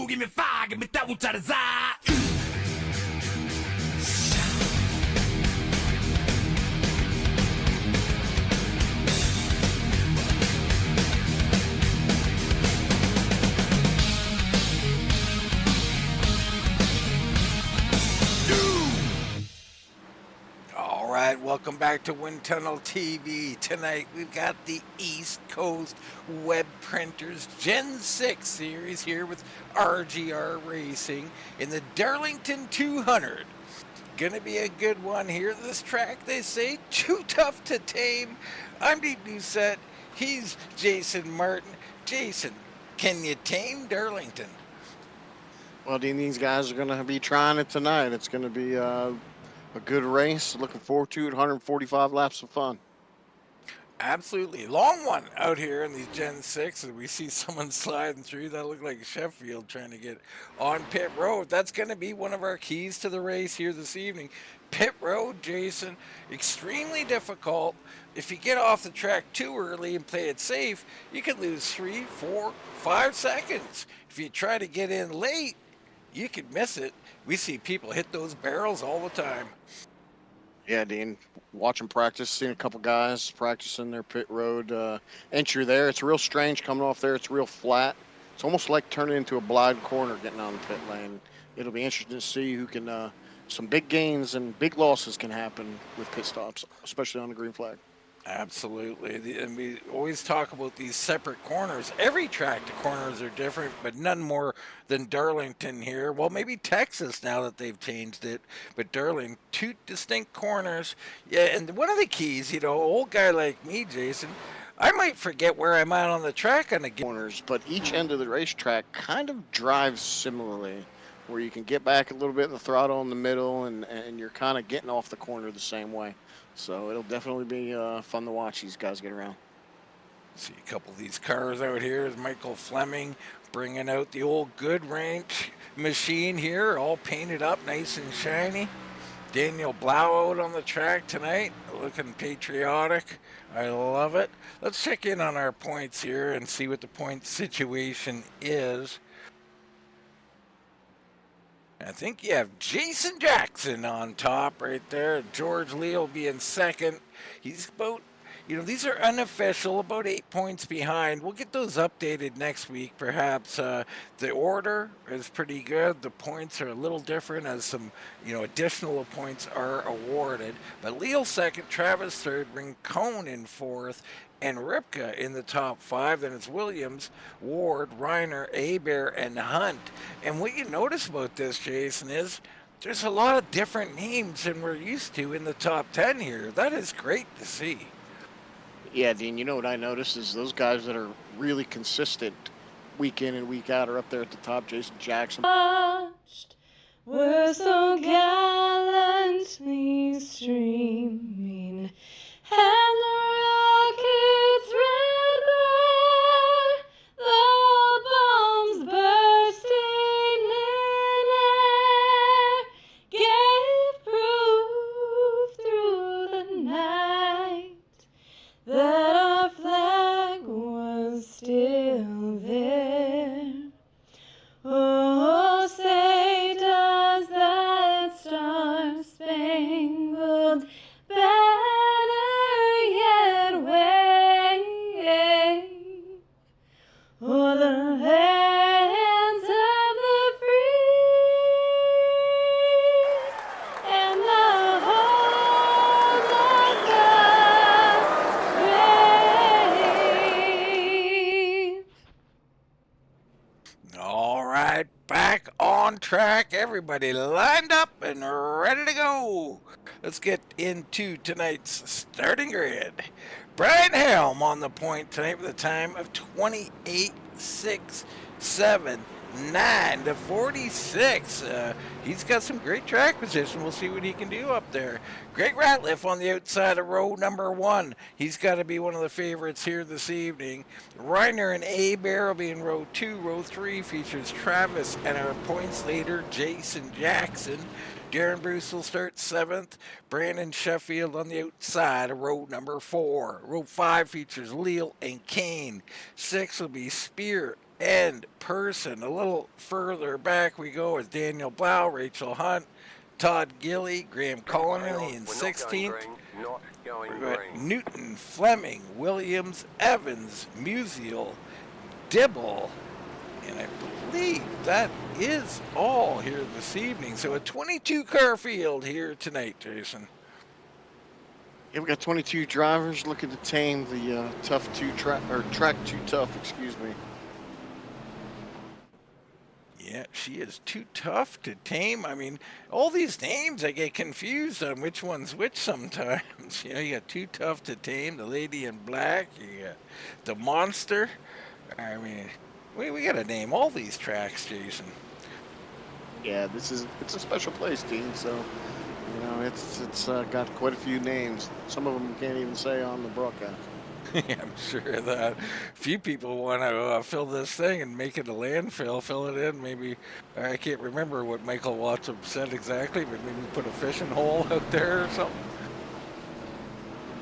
2, give me 5, give me that one to the side. Alright, welcome back to Wind Tunnel TV. Tonight we've got the East Coast Web Printers Gen 6 series here with RGR Racing in the Darlington 200. Gonna be a good one here. This track, they say, too tough to tame. I'm Dean Doucette. He's Jason Martin. Jason, can you tame Darlington? Well, Dean, these guys are going to be trying it tonight. It's going to be a good race. Looking forward to it. 145 laps of fun. Absolutely. Long one out here in these Gen 6. And we see someone sliding through. That looked like Sheffield trying to get on pit road. That's going to be one of our keys to the race here this evening. Pit road, Jason, extremely difficult. If you get off the track too early and play it safe, you can lose 3, 4, 5 seconds. If you try to get in late, you could miss it. We see people hit those barrels all the time. Yeah, Dean, watching practice, seeing a couple guys practicing their pit road entry there. It's real strange coming off there. It's real flat. It's almost like turning into a blind corner getting on the pit lane. It'll be interesting to see who can, some big gains and big losses can happen with pit stops, especially on the green flag. Absolutely. And we always talk about these separate corners. Every track, the corners are different, but none more than Darlington here. Well, maybe Texas now that they've changed it, but Darlington, 2 distinct corners. Yeah, and one of the keys, old guy like me, Jason, I might forget where I'm at on the track on the corners, but each end of the racetrack kind of drives similarly, where you can get back a little bit in the throttle in the middle, and you're kind of getting off the corner the same way. So it'll definitely be fun to watch these guys get around. See a couple of these cars out here. Is Michael Fleming bringing out the old Good Ranch machine here, all painted up nice and shiny. Daniel Blau out on the track tonight, looking patriotic. I love it. Let's check in on our points here and see what the point situation is. I think you have Jason Jackson on top right there. George Lee will be in second. He's about, these are unofficial, about 8 points behind. We'll get those updated next week, perhaps. The order is pretty good. The points are a little different as some, additional points are awarded. But Leal second, Travis third, Rincon in fourth, and Ripka in the top 5. Then it's Williams, Ward, Reiner, Hebert, and Hunt. And what you notice about this, Jason, is there's a lot of different names than we're used to in the top 10 here. That is great to see. Yeah, Dean, you know what I noticed is those guys that are really consistent week in and week out are up there at the top. Jason Jackson. We're so gallantly streaming, and the rocket's red glare, the bombs bursting in air, gave proof through the night that our flag was still there. Oh, say does that star-spangled banner yet wave o'er the lands of the free and the halls of God's grave. All right, back on track. Everybody lined up and ready to go. Let's get into tonight's starting grid. Brian Helm on the point tonight with a time of 28.679 to 46. He's got some great track position. We'll see what he can do up there. Greg Ratliff on the outside of row number 1. He's got to be one of the favorites here this evening. Reiner and Hebert will be in row 2. Row 3 features Travis and our points leader, Jason Jackson. Darren Bruce will start 7th. Brandon Sheffield on the outside of row number 4. Row 5 features Leal and Kane. 6 will be Spear and Person. A little further back we go with Daniel Blau, Rachel Hunt, Todd Gilly, Graham Connolly in 16th. We've got Newton, Fleming, Williams, Evans, Musial, Dibble, and I believe that is all here this evening. So a 22-car field here tonight, Jason. Yeah, we got 22 drivers looking to tame the track too tough, excuse me. Yeah, she is too tough to tame. I mean, all these names, I get confused on which one's which sometimes. You know, you got Too Tough to Tame, the Lady in Black, you got the Monster. I mean, we got to name all these tracks, Jason. Yeah, it's a special place, Dean. So, you know, it's got quite a few names. Some of them you can't even say on the broadcast. Yeah, I'm sure that a few people want to fill this thing and make it a landfill, fill it in. Maybe, I can't remember what Michael Watson said exactly, but maybe put a fishing hole out there or something.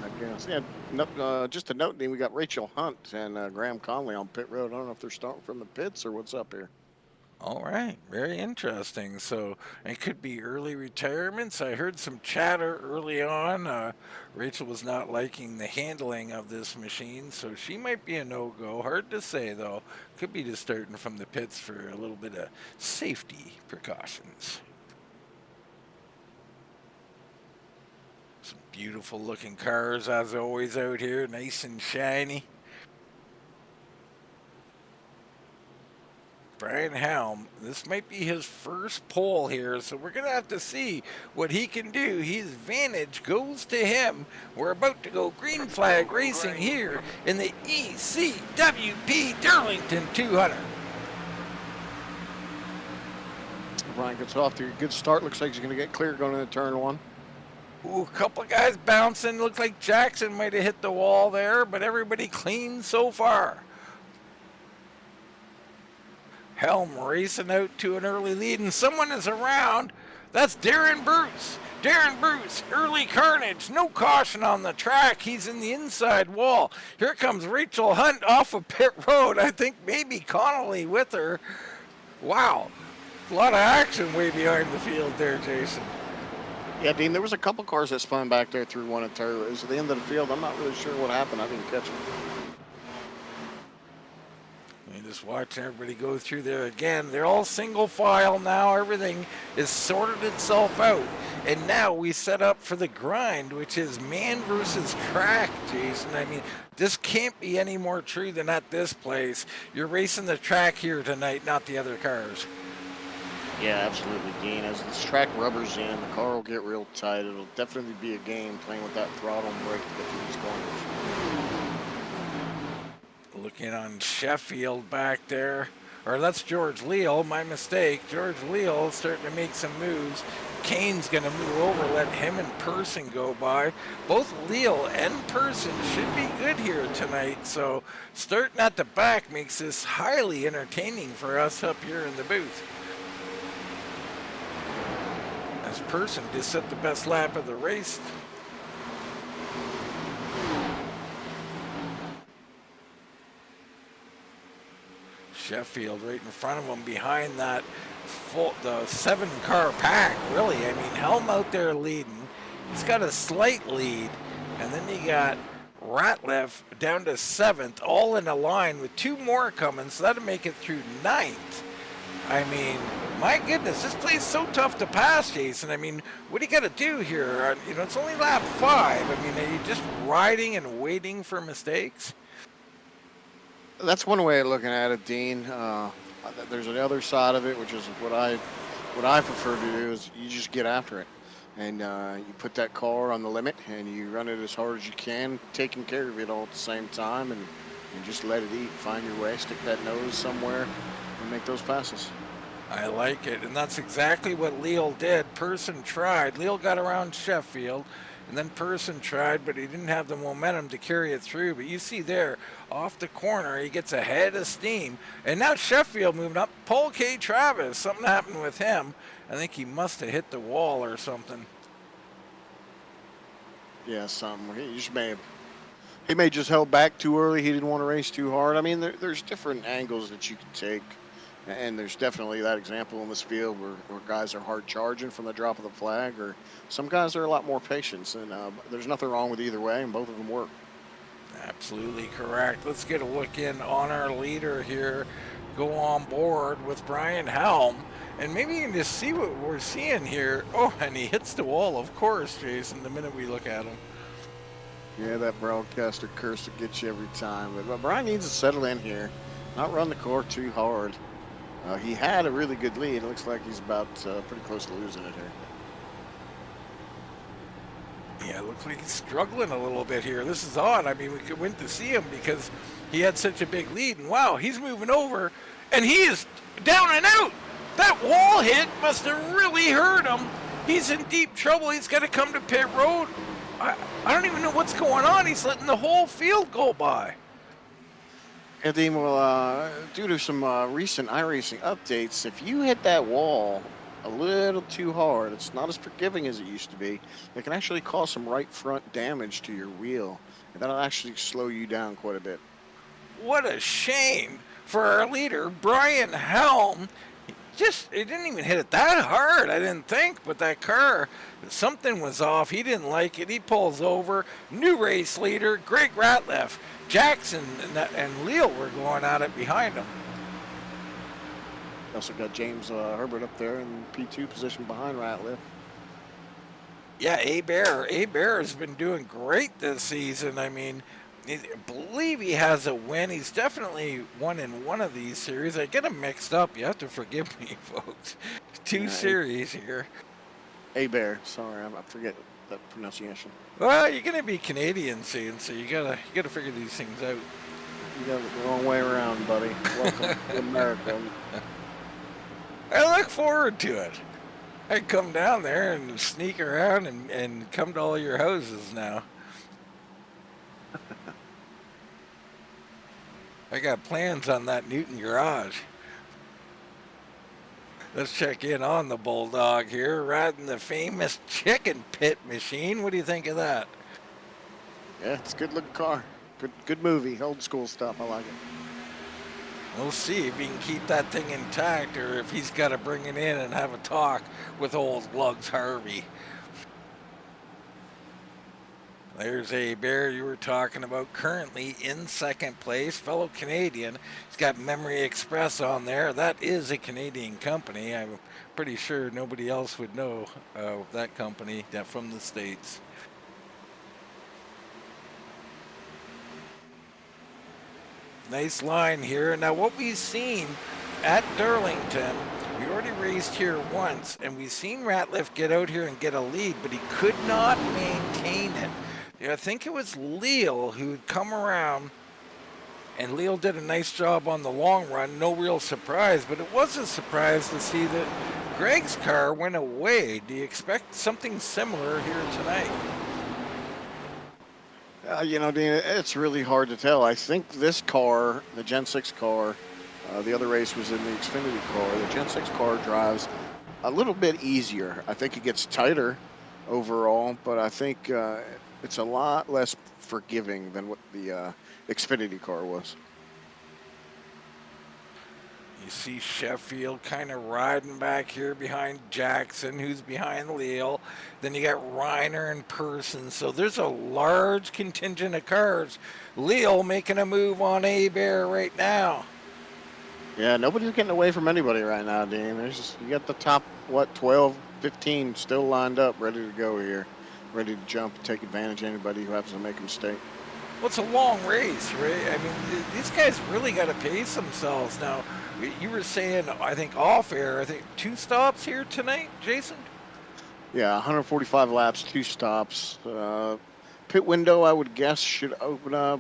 I guess. Yeah, no, just a note, Dean, we got Rachel Hunt and Graham Conley on pit road. I don't know if they're starting from the pits or what's up here. All right, very interesting. So it could be early retirements. I heard some chatter early on. Rachel was not liking the handling of this machine, so she might be a no-go. Hard to say, though. Could be just starting from the pits for a little bit of safety precautions. Some beautiful-looking cars, as always, out here, nice and shiny. Brian Helm, this might be his first pole here, so we're going to have to see what he can do. His advantage goes to him. We're about to go green flag racing here in the ECWP Darlington 200. Brian gets off to a good start. Looks like he's going to get clear going into turn one. Ooh, a couple of guys bouncing. Looks like Jackson might have hit the wall there, but everybody clean so far. Helm racing out to an early lead, and someone is around. That's Darren Bruce. Darren Bruce, early carnage, no caution on the track. He's in the inside wall. Here comes Rachel Hunt off of pit road. I think maybe Connolly with her. Wow, a lot of action way behind the field there, Jason. Yeah, Dean, there was a couple cars that spun back there through one of turn. It was at the end of the field. I'm not really sure what happened. I didn't catch it. Just watching everybody go through there again. They're all single file now. Everything is sorted itself out. And now we set up for the grind, which is man versus track, Jason. I mean, this can't be any more true than at this place. You're racing the track here tonight, not the other cars. Yeah, absolutely, Dean. As this track rubbers in, the car will get real tight. It'll definitely be a game playing with that throttle and brake to get through these corners. Looking on Sheffield back there. Or that's George Leal, my mistake. George Leal starting to make some moves. Kane's going to move over, let him and Person go by. Both Leal and Person should be good here tonight. So starting at the back makes this highly entertaining for us up here in the booth. As Person just set the best lap of the race. Sheffield right in front of him behind that the 7-car pack, really. I mean, Helm out there leading. He's got a slight lead. And then you got Ratliff down to 7th, all in a line with 2 more coming, so that'll make it through 9th. I mean, my goodness, this place is so tough to pass, Jason. I mean, what do you got to do here? You know, it's only lap 5. I mean, are you just riding and waiting for mistakes? That's one way of looking at it, Dean. There's another side of it, which is what I prefer to do is you just get after it, and you put that car on the limit and you run it as hard as you can, taking care of it all at the same time, and just let it eat. Find your way, stick that nose somewhere, and make those passes. I like it, and that's exactly what Leal did. Person tried. Leal got around Sheffield. And then Person tried, but he didn't have the momentum to carry it through. But you see there, off the corner, he gets ahead of steam. And now Sheffield moving up. Paul K. Travis, something happened with him. I think he must have hit the wall or something. Yeah, something. He just may have He may just held back too early. He didn't want to race too hard. I mean, there's different angles that you can take. And there's definitely that example in this field where guys are hard charging from the drop of the flag, or some guys are a lot more patient. And there's nothing wrong with either way, and both of them work. Absolutely correct. Let's get a look in on our leader here. Go on board with Brian Helm. And maybe you can just see what we're seeing here. Oh, and he hits the wall, of course, Jason, the minute we look at him. Yeah, that broadcaster curse will get you every time. But Brian needs to settle in here, not run the core too hard. He had a really good lead. It looks like he's about pretty close to losing it here. Yeah, it looks like he's struggling a little bit here. This is odd. I mean, we went to see him because he had such a big lead. And wow, he's moving over, and he is down and out. That wall hit must have really hurt him. He's in deep trouble. He's got to come to pit road. I don't even know what's going on. He's letting the whole field go by. And then, well, due to some recent iRacing updates, if you hit that wall a little too hard, it's not as forgiving as it used to be. It can actually cause some right front damage to your wheel, and that'll actually slow you down quite a bit. What a shame for our leader, Brian Helm. It didn't even hit it that hard, I didn't think, but that car, something was off. He didn't like it. He pulls over. New race leader, Greg Ratliff. Jackson and Leal were going at it behind him. Also got James Herbert up there in P2 position behind Ratliff. Yeah, A-Bear has been doing great this season. I mean, I believe he has a win. He's definitely won in one of these series. I get them mixed up. You have to forgive me, folks. Two series here. A-Bear, sorry, I forget that pronunciation. Well, you're gonna be Canadian soon, so you gotta figure these things out. You got it the wrong way around, buddy. Welcome to America. I look forward to it. I come down there and sneak around and come to all your houses now. I got plans on that Newton garage. Let's check in on the Bulldog here, riding the famous chicken pit machine. What do you think of that? Yeah, it's a good looking car. Good movie, old school stuff. I like it. We'll see if he can keep that thing intact or if he's got to bring it in and have a talk with old Lugs Harvey. There's A-Bear you were talking about, currently in second place, fellow Canadian. He's got Memory Express on there. That is a Canadian company. I'm pretty sure nobody else would know that company from the States. Nice line here. Now what we've seen at Darlington, we already raced here once, and we've seen Ratliff get out here and get a lead, but he could not maintain it. I think it was Leal who'd come around, and Leal did a nice job on the long run. No real surprise, but it was a surprise to see that Greg's car went away. Do you expect something similar here tonight? You know, Dean, it's really hard to tell. I think this car, the Gen 6 car, the other race was in the Xfinity car. The Gen 6 car drives a little bit easier. I think it gets tighter overall, but I think it's a lot less forgiving than what the Xfinity car was. You see Sheffield kind of riding back here behind Jackson, who's behind Leal. Then you got Reiner and Person. So there's a large contingent of cars. Leal making a move on A-Bear right now. Yeah, nobody's getting away from anybody right now, Dean. There's just, you got the top, 12, 15 still lined up, ready to go here. Ready to jump and take advantage of anybody who happens to make a mistake. Well, it's a long race, right? I mean, these guys really got to pace themselves now. You were saying, I think off air, 2 stops here tonight, Jason? Yeah, 145 laps, 2 stops. Pit window, I would guess, should open up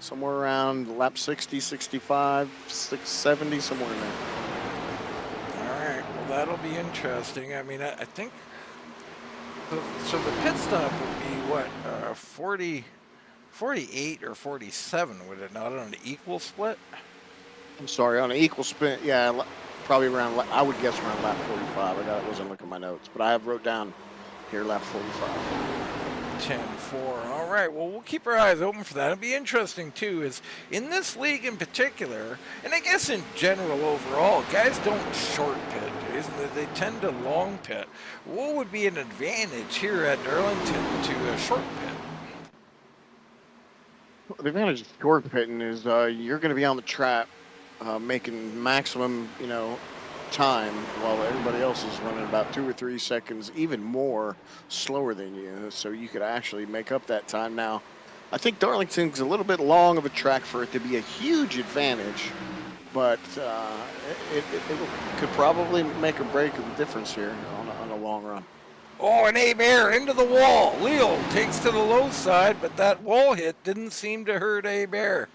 somewhere around lap 60, 65, 70, somewhere in there. All right, well, that'll be interesting. I mean, I think, so the pit stop would be what, 48 or 47, would it not, on an equal split? I'm sorry, on an equal split, yeah, probably around, I would guess around lap 45. I wasn't looking at my notes, but I have wrote down here lap 45. 10-4. All right, well, we'll keep our eyes open for that. It'll be interesting, too, is in this league in particular, and I guess in general overall, guys don't short pit, isn't it? They tend to long pit. What would be an advantage here at Darlington to a short pit? The advantage of short pitting is you're going to be on the track making maximum, time while everybody else is running about 2 or 3 seconds, even more slower than you. So you could actually make up that time. Now, I think Darlington's a little bit long of a track for it to be a huge advantage, but it could probably make or break the difference here on a long run. Oh, an Abear into the wall. Leo takes to the low side, but that wall hit didn't seem to hurt Abear.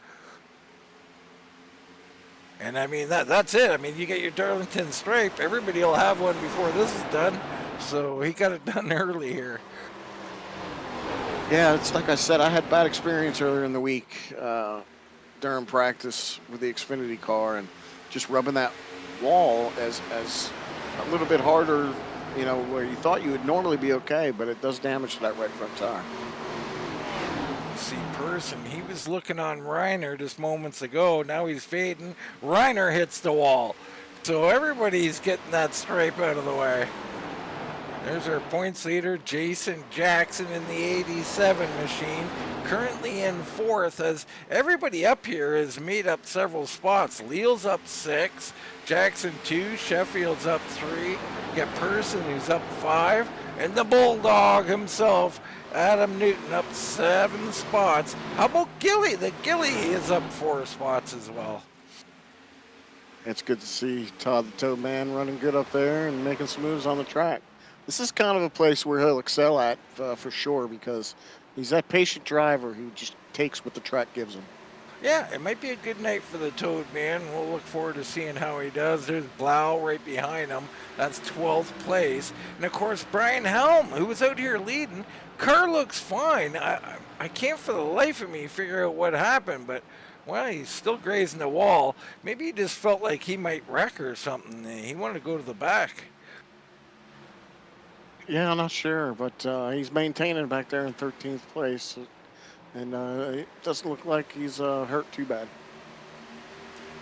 And I mean, that's it. I mean, you get your Darlington stripe. Everybody will have one before this is done. So he got it done early here. Yeah, it's like I said, I had bad experience earlier in the week during practice with the Xfinity car, and just rubbing that wall as a little bit harder, where you thought you would normally be okay, but it does damage to that right front tire. See Person, he was looking on Reiner just moments ago. Now he's fading. Reiner hits the wall. So everybody's getting that stripe out of the way. There's our points leader, Jason Jackson, in the 87 machine, currently in 4th, as everybody up here has made up several spots. Leal's up 6, Jackson 2, Sheffield's up 3, you got Person who's up 5, and the Bulldog himself, Adam Newton, up 7 spots. How about Gilly? The Gilly is up 4 spots as well. It's good to see Todd the Toad Man running good up there and making some moves on the track. This is kind of a place where he'll excel at for sure, because he's that patient driver who just takes what the track gives him. Yeah, it might be a good night for the Toad Man. We'll look forward to seeing how he does. There's Blau right behind him. That's 12th place. And, of course, Brian Helm, who was out here leading. Car looks fine. I can't for the life of me figure out what happened, but, well, he's still grazing the wall. Maybe he just felt like he might wreck or something. He wanted to go to the back. Yeah, I'm not sure, but he's maintaining back there in 13th place. And it doesn't look like he's hurt too bad.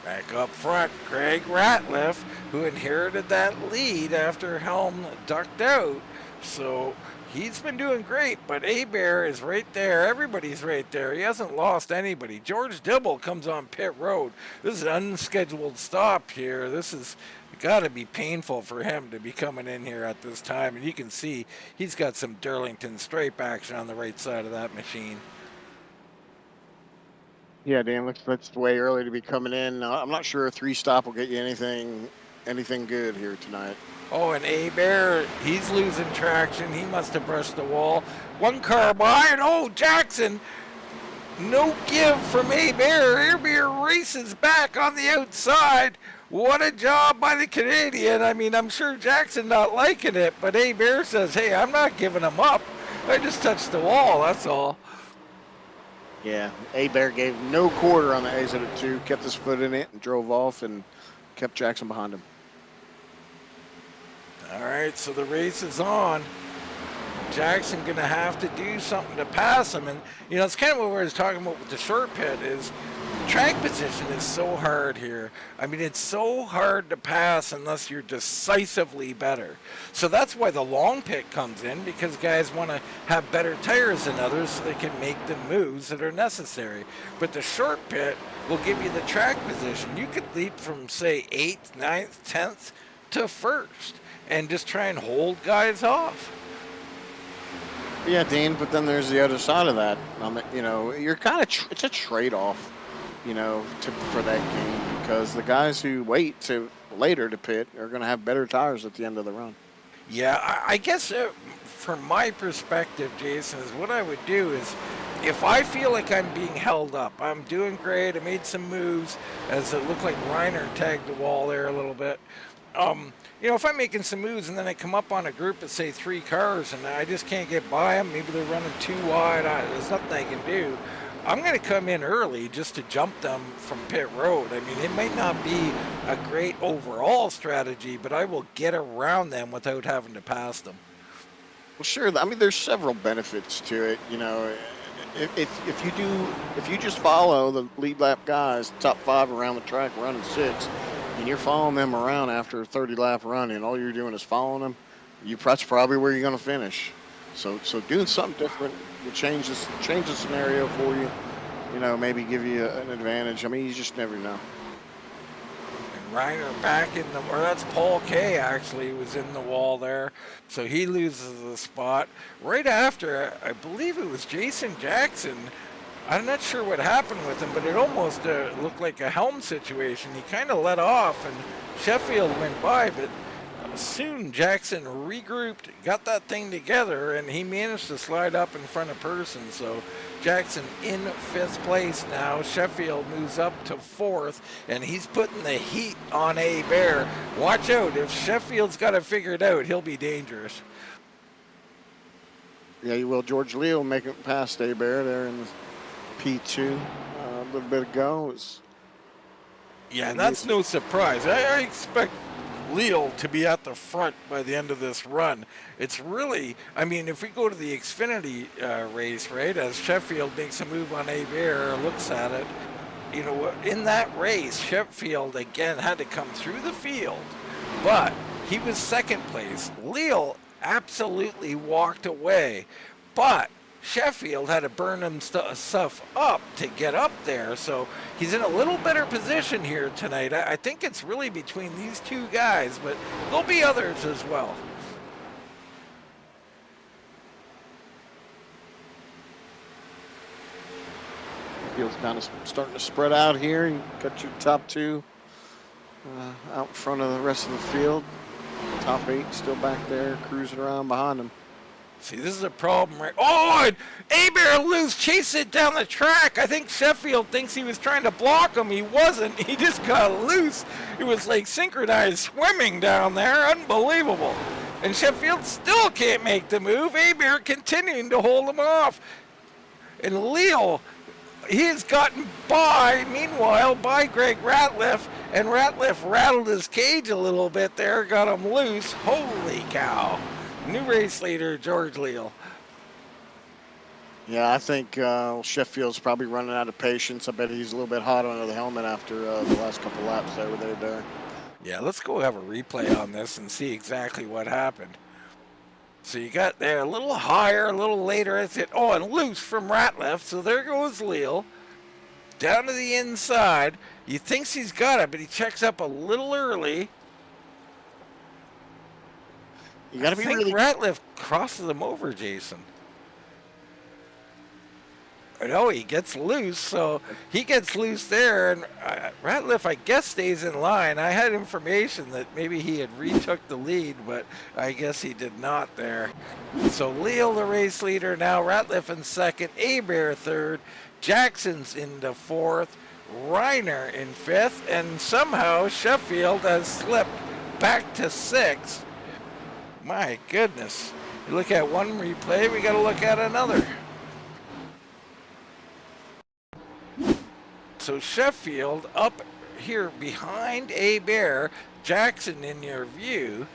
Back up front, Greg Ratliff, who inherited that lead after Helm ducked out. So he's been doing great, but Abear is right there. Everybody's right there. He hasn't lost anybody. George Dibble comes on pit road. This is an unscheduled stop here. This is got to be painful for him to be coming in here at this time. And you can see he's got some Darlington stripe action on the right side of that machine. Yeah, Dan, looks way early to be coming in. I'm not sure a 3-stop will get you anything good here tonight. Oh, and Abear, he's losing traction. He must have brushed the wall. One car by, and oh, Jackson, no give from Abear. Abear races back on the outside. What a job by the Canadian. I mean, I'm sure Jackson not liking it, but Abear says, hey, I'm not giving him up. I just touched the wall, that's all. Yeah, Abear gave no quarter on the exit at 2, kept his foot in it and drove off and kept Jackson behind him. All right, so the race is on. Jackson going to have to do something to pass him. And, it's kind of what we were talking about with the short pit is track position is so hard here. I mean, it's so hard to pass unless you're decisively better. So that's why the long pit comes in, because guys want to have better tires than others so they can make the moves that are necessary. But the short pit will give you the track position. You could leap from, say, 8th, 9th, 10th to 1st and just try and hold guys off. Yeah, Dean, but then there's the other side of that. You're kind of it's a trade-off, for that game, because the guys who wait to later to pit are going to have better tires at the end of the run. Yeah, I guess from my perspective, Jason, is what I would do is if I feel like I'm being held up, I'm doing great, I made some moves, as it looked like Reiner tagged the wall there a little bit. If I'm making some moves and then I come up on a group of, say, 3 cars and I just can't get by them, maybe they're running too wide, there's nothing I can do. I'm going to come in early just to jump them from pit road. I mean, it might not be a great overall strategy, but I will get around them without having to pass them. Well, sure. I mean, there's several benefits to it. You know, if you just follow the lead lap guys, top 5 around the track, running 6, and you're following them around after a 30 lap run, and all you're doing is following them, that's probably where you're going to finish. So doing something different will change the scenario for you. You know, maybe give you an advantage. I mean, you just never know. And Reiner back in the, or that's Paul K actually was in the wall there. So he loses the spot. Right after, I believe it was Jason Jackson. I'm not sure what happened with him, but it almost looked like a helm situation. He kind of let off and Sheffield went by, but soon Jackson regrouped, got that thing together, and he managed to slide up in front of Person. So Jackson in 5th place now. Sheffield moves up to 4th, and he's putting the heat on A Bear. Watch out, if Sheffield's got it figured out, he'll be dangerous. Yeah, you will. George Leo make it past A Bear there in the P2 a little bit ago. Yeah, and that's no surprise. I expect Leal to be at the front by the end of this run. It's really, I mean, if we go to the Xfinity race, right, as Sheffield makes a move on A Bear, looks at it, you know, in that race, Sheffield again had to come through the field, but he was 2nd place. Leal absolutely walked away, but Sheffield had to burn him stuff up to get up there, so he's in a little better position here tonight. I think it's really between these 2 guys, but there'll be others as well. Field's kind of starting to spread out here. You got your top 2 out in front of the rest of the field. Top 8 still back there, cruising around behind them. See, this is a problem, right? Oh, and A-Bear loose, chase it down the track. I think Sheffield thinks he was trying to block him. He wasn't. He just got loose. It was like synchronized swimming down there. Unbelievable. And Sheffield still can't make the move. A-Bear continuing to hold him off. And Leal, he has gotten by, meanwhile, by Greg Ratliff. And Ratliff rattled his cage a little bit there, got him loose. Holy cow. New race leader, George Leal. Yeah, I think Sheffield's probably running out of patience. I bet he's a little bit hot under the helmet after the last couple laps they were there. Yeah, let's go have a replay on this and see exactly what happened. So you got there a little higher, a little later. It's it. Oh, and loose from Ratliff. So there goes Leal. Down to the inside. He thinks he's got it, but he checks up a little early. You got to be really. Ratliff crosses him over, Jason. No, he gets loose, so he gets loose there, and Ratliff, I guess, stays in line. I had information that maybe he had retook the lead, but I guess he did not there. So Leal, the race leader now, Ratliff in 2nd, A-Bear 3rd, Jackson's into 4th, Reiner in 5th, and somehow Sheffield has slipped back to 6th. My goodness. You look at one replay, we got to look at another. So Sheffield up here behind A-Bear, Jackson in your view.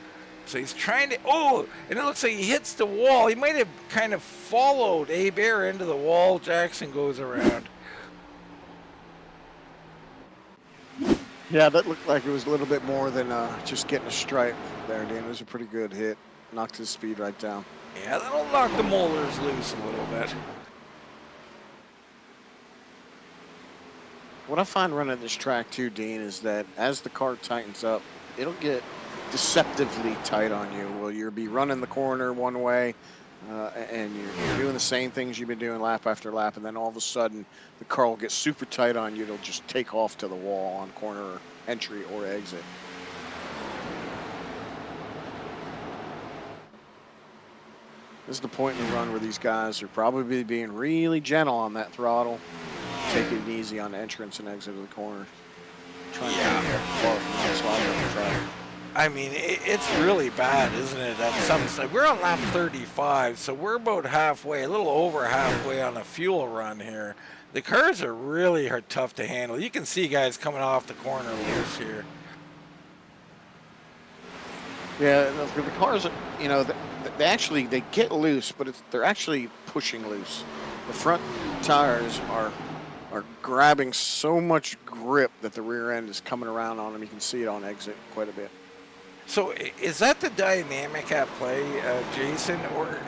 So he's trying to, oh, and it looks like he hits the wall. He might have kind of followed A-Bear into the wall. Jackson goes around. Yeah, that looked like it was a little bit more than just getting a stripe there, Dan. It was a pretty good hit. Knocked his speed right down. Yeah, that'll knock the molars loose a little bit. What I find running this track too, Dean, is that as the car tightens up, it'll get deceptively tight on you. Well, you'll be running the corner one way, and you're doing the same things you've been doing lap after lap, and then all of a sudden the car will get super tight on you. It'll just take off to the wall on corner entry or exit. This is the point in the run where these guys are probably being really gentle on that throttle, taking it easy on the entrance and exit of the corner. Trying to get far from that slide on the track. I mean, it's really bad, isn't it? At some side, we're on lap 35, so we're about halfway, a little over halfway on a fuel run here. The cars are really tough to handle. You can see guys coming off the corner loose here. Yeah, the cars, you know, they actually they get loose, but they're actually pushing loose. The front tires are grabbing so much grip that the rear end is coming around on them. You can see it on exit quite a bit. So is that the dynamic at play, Jason, or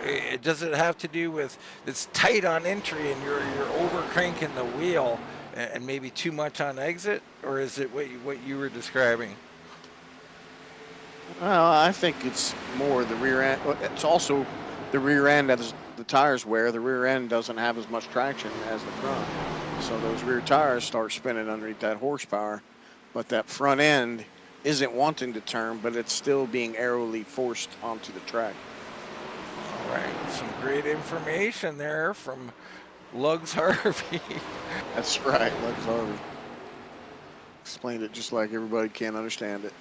does it have to do with it's tight on entry and you're over cranking the wheel and maybe too much on exit, or is it what you were describing? Well, I think it's more the rear end. It's also the rear end as the tires wear. The rear end doesn't have as much traction as the front, so those rear tires start spinning underneath that horsepower. But that front end isn't wanting to turn, but it's still being aerially forced onto the track. All right, some great information there from Lugs Harvey. That's right, Lex Harvey explained it just like everybody can understand it.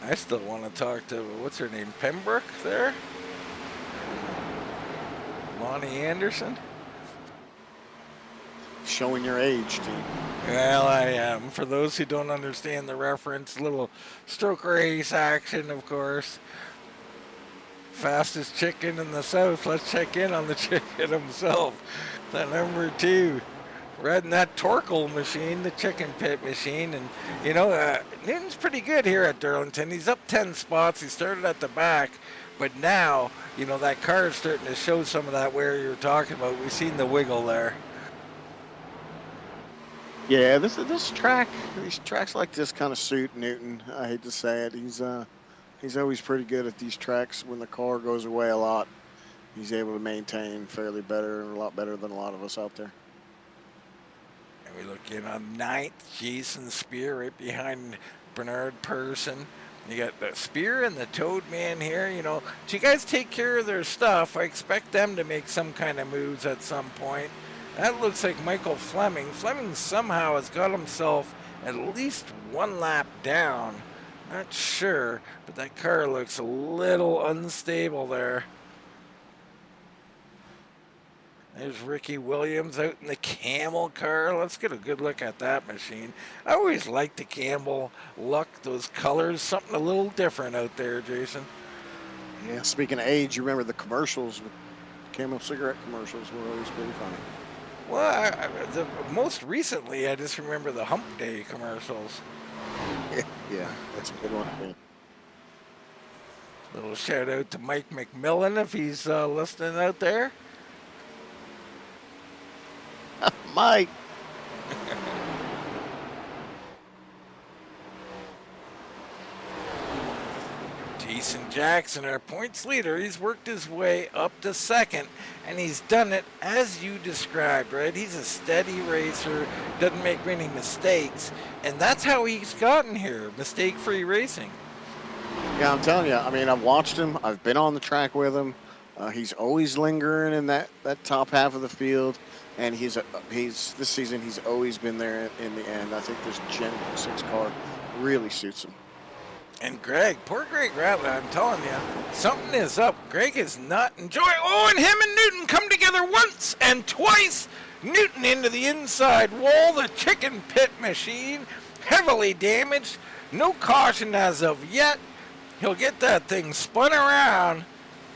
I still want to talk to, what's her name, Pembroke there? Lonnie Anderson? Showing your age, Dean. Well, I am. For those who don't understand the reference, little stroke race action, of course. Fastest chicken in the South. Let's check in on the chicken himself. The number 2. Riding that Torkel machine, the chicken pit machine. And, you know, Newton's pretty good here at Darlington. He's up 10 spots. He started at the back. But now, you know, that car is starting to show some of that where you're talking about. We've seen the wiggle there. Yeah, these tracks like this kind of suit Newton. I hate to say it. He's always pretty good at these tracks. When the car goes away a lot, he's able to maintain fairly better and a lot better than a lot of us out there. And we look in on 9th, Jason Spear right behind Bernard Person. You got the Spear and the Toad Man here. You know, do you guys take care of their stuff? I expect them to make some kind of moves at some point. That looks like Michael Fleming. Fleming somehow has got himself at least one lap down. Not sure, but that car looks a little unstable there. There's Ricky Williams out in the Camel car. Let's get a good look at that machine. I always like the Campbell look, those colors, something a little different out there, Jason. Yeah, speaking of age, you remember the commercials, Camel cigarette commercials were always pretty funny. Well, most recently, I just remember the Hump Day commercials. Yeah, that's a good one. Yeah. Little shout out to Mike McMillan if he's listening out there. Mike. Jason Jackson, our points leader, he's worked his way up to second, and he's done it as you described, right? He's a steady racer, doesn't make many mistakes, and that's how he's gotten here, mistake-free racing. Yeah, I'm telling you. I mean, I've watched him. I've been on the track with him. He's always lingering in that top half of the field, and he's this season he's always been there in the end. I think this Gen 6 car really suits him. And Greg, poor Greg Rattler, I'm telling you, something is up. Greg is not enjoying. Oh, and him and Newton come together once and twice. Newton into the inside wall, the chicken pit machine, heavily damaged. No caution as of yet. He'll get that thing spun around.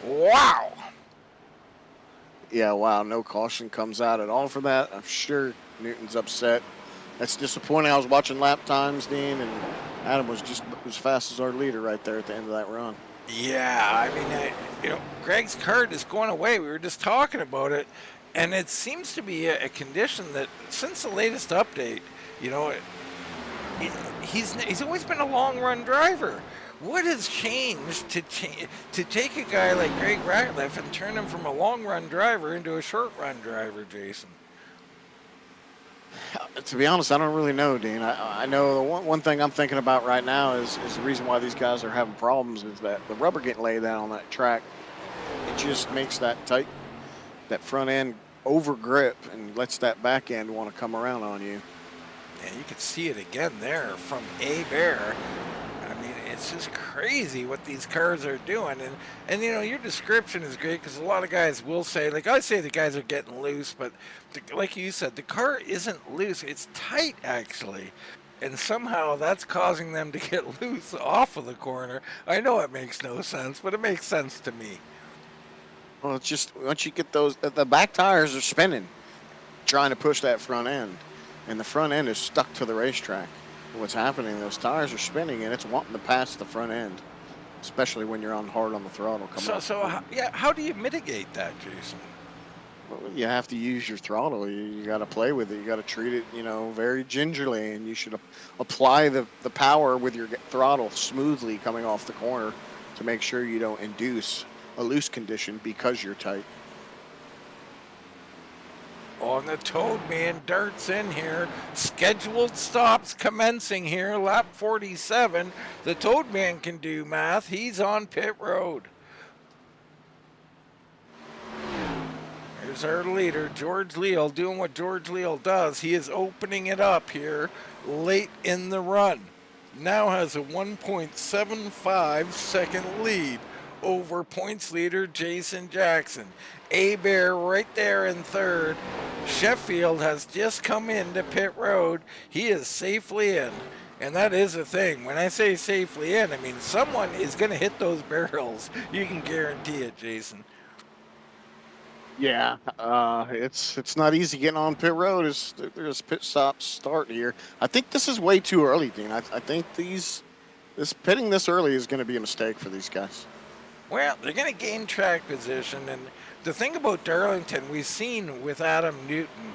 Wow. Yeah, wow, no caution comes out at all for that. I'm sure Newton's upset. That's disappointing. I was watching lap times, Dean, and Adam was just as fast as our leader right there at the end of that run. Yeah, I mean, Greg's card is going away. We were just talking about it, and it seems to be a condition that since the latest update, he's always been a long run driver. What has changed to take a guy like Greg Ratliff and turn him from a long run driver into a short run driver, Jason? To be honest, I don't really know, Dean. I know the one thing I'm thinking about right now is the reason why these guys are having problems is that the rubber getting laid down on that track. It just makes that front end over grip and lets that back end want to come around on you. And you can see it again there from A-Bear. I mean, it's just crazy what these cars are doing. And your description is great because a lot of guys will say, like I say the guys are getting loose, but like you said, the car isn't loose. It's tight, actually. and somehow that's causing them to get loose off of the corner. I know it makes no sense, but it makes sense to me. Well, it's just once you get those, the back tires are spinning, trying to push that front end, and the front end is stuck to the racetrack. What's happening? Those tires are spinning, and it's wanting to pass the front end, especially when you're on hard on the throttle coming up. Yeah, how do you mitigate that, Jason? Well, you have to use your throttle. You got to play with it. You got to treat it, very gingerly, and you should apply the power with your throttle smoothly coming off the corner to make sure you don't induce a loose condition because you're tight. On the Toad Man darts in here. Scheduled stops commencing here. Lap 47. The Toad Man can do math. He's on pit road. Here's our leader, George Leal, doing what George Leal does. He is opening it up here late in the run. Now has a 1.75 second lead over points leader Jason Jackson. A-Bear right there in third. Sheffield has just come into pit road. He is safely in. And that is the thing. When I say safely in, I mean someone is going to hit those barrels. You can guarantee it, Jason. Yeah, it's not easy getting on pit road. There's pit stops start here. I think this is way too early, Dean. I think this pitting this early is going to be a mistake for these guys. Well, they're going to gain track position, and the thing about Darlington, we've seen with Adam Newton.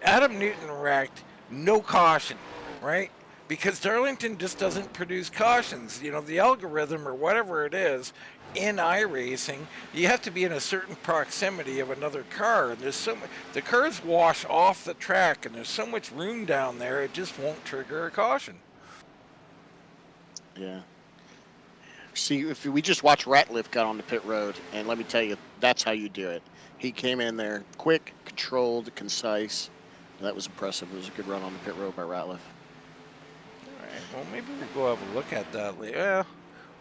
Adam Newton wrecked, no caution, right? Because Darlington just doesn't produce cautions. The algorithm or whatever it is in iRacing, you have to be in a certain proximity of another car, and the cars wash off the track, and there's so much room down there, it just won't trigger a caution. Yeah. See, if we just watch Ratliff got on the pit road, and let me tell you, that's how you do it. He came in there quick, controlled, concise. That was impressive. It was a good run on the pit road by Ratliff. All right, well, maybe we'll go have a look at that later. Well,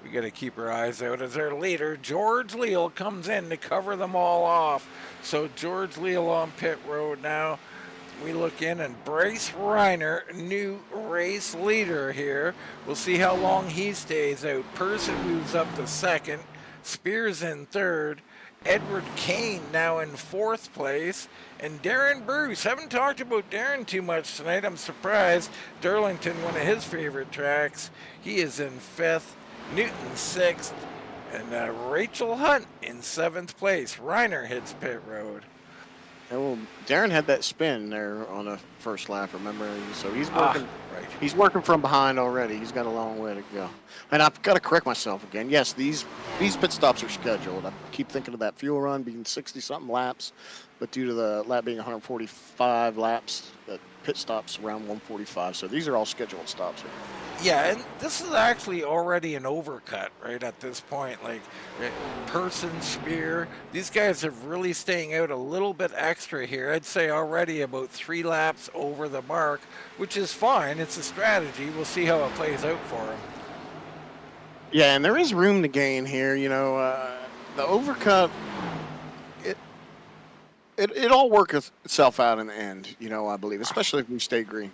we got to keep our eyes out as our leader, George Leal, comes in to cover them all off. So George Leal on pit road now. We look in, and Bryce Reiner, new race leader here. We'll see how long he stays out. Person moves up to second. Spears in third. Edward Kane now in fourth place. And Darren Bruce. Haven't talked about Darren too much tonight. I'm surprised. Darlington, one of his favorite tracks. He is in fifth. Newton sixth. And Rachel Hunt in seventh place. Reiner hits pit road. Well, Darren had that spin there on the first lap, remember? So he's working. Right. He's working from behind already. He's got a long way to go. And I've got to correct myself again. Yes, these pit stops are scheduled. I keep thinking of that fuel run being 60-something laps, but due to the lap being 145 laps, the pit stops around 145. So these are all scheduled stops here. Yeah, and this is actually already an overcut, right, at this point. Like, Person, Spear, these guys are really staying out a little bit extra here. I'd say already about 3 laps over the mark, which is fine. It's a strategy. We'll see how it plays out for them. Yeah, and there is room to gain here. The overcut, it all works itself out in the end, I believe, especially if we stay green.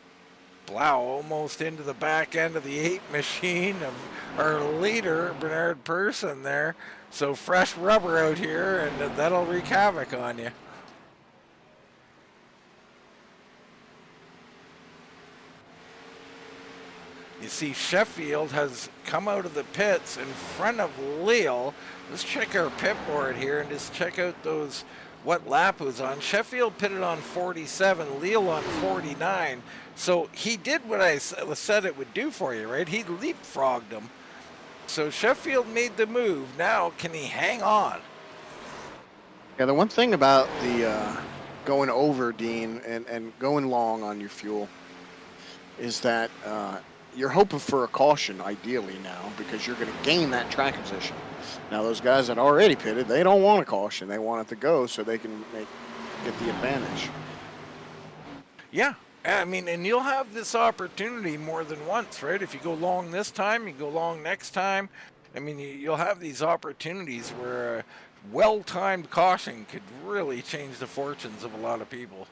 Wow, almost into the back end of the 8 machine of our leader, Bernard Person there. So fresh rubber out here, and that'll wreak havoc on you. You see Sheffield has come out of the pits in front of Leal. Let's check our pit board here and just check out what lap was on. Sheffield pitted on 47, Leal on 49. So he did what I said it would do for you, right? He leapfrogged him. So Sheffield made the move. Now, can he hang on? Yeah, the one thing about the going over, Dean, and going long on your fuel is that you're hoping for a caution, ideally, now, because you're going to gain that track position. Now, those guys that already pitted, they don't want a caution. They want it to go so they can get the advantage. Yeah. I mean, and you'll have this opportunity more than once, right? If you go long this time, you go long next time. I mean, you'll have these opportunities where a well-timed caution could really change the fortunes of a lot of people.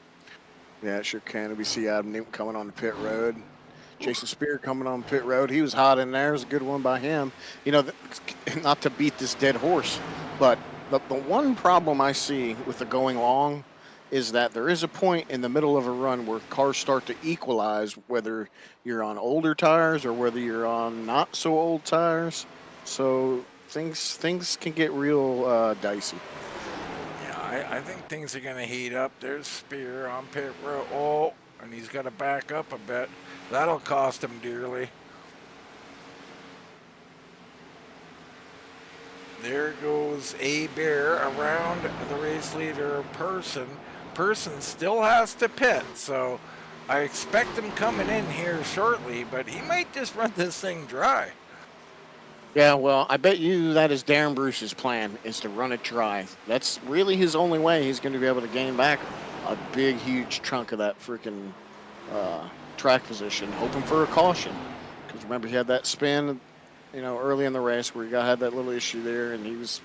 Yeah, it sure can. We see Adam Newton coming on the pit road. Jason Spear coming on pit road. He was hot in there. It was a good one by him. You know, not to beat this dead horse, but the one problem I see with the going long is that there is a point in the middle of a run where cars start to equalize, whether you're on older tires or whether you're on not so old tires. So things can get real dicey. Yeah, I think things are going to heat up. There's Spear on pit road. Oh, and he's got to back up a bit. That'll cost him dearly. There goes A Bear around the race leader Person. Person still has to pit, so I expect him coming in here shortly, but he might just run this thing dry. Yeah, well, I bet you that is Darren Bruce's plan, is to run it dry. That's really his only way he's going to be able to gain back a big, huge chunk of that freaking track position, hoping for a caution. Because remember, he had that spin, early in the race where he had that little issue there, and he was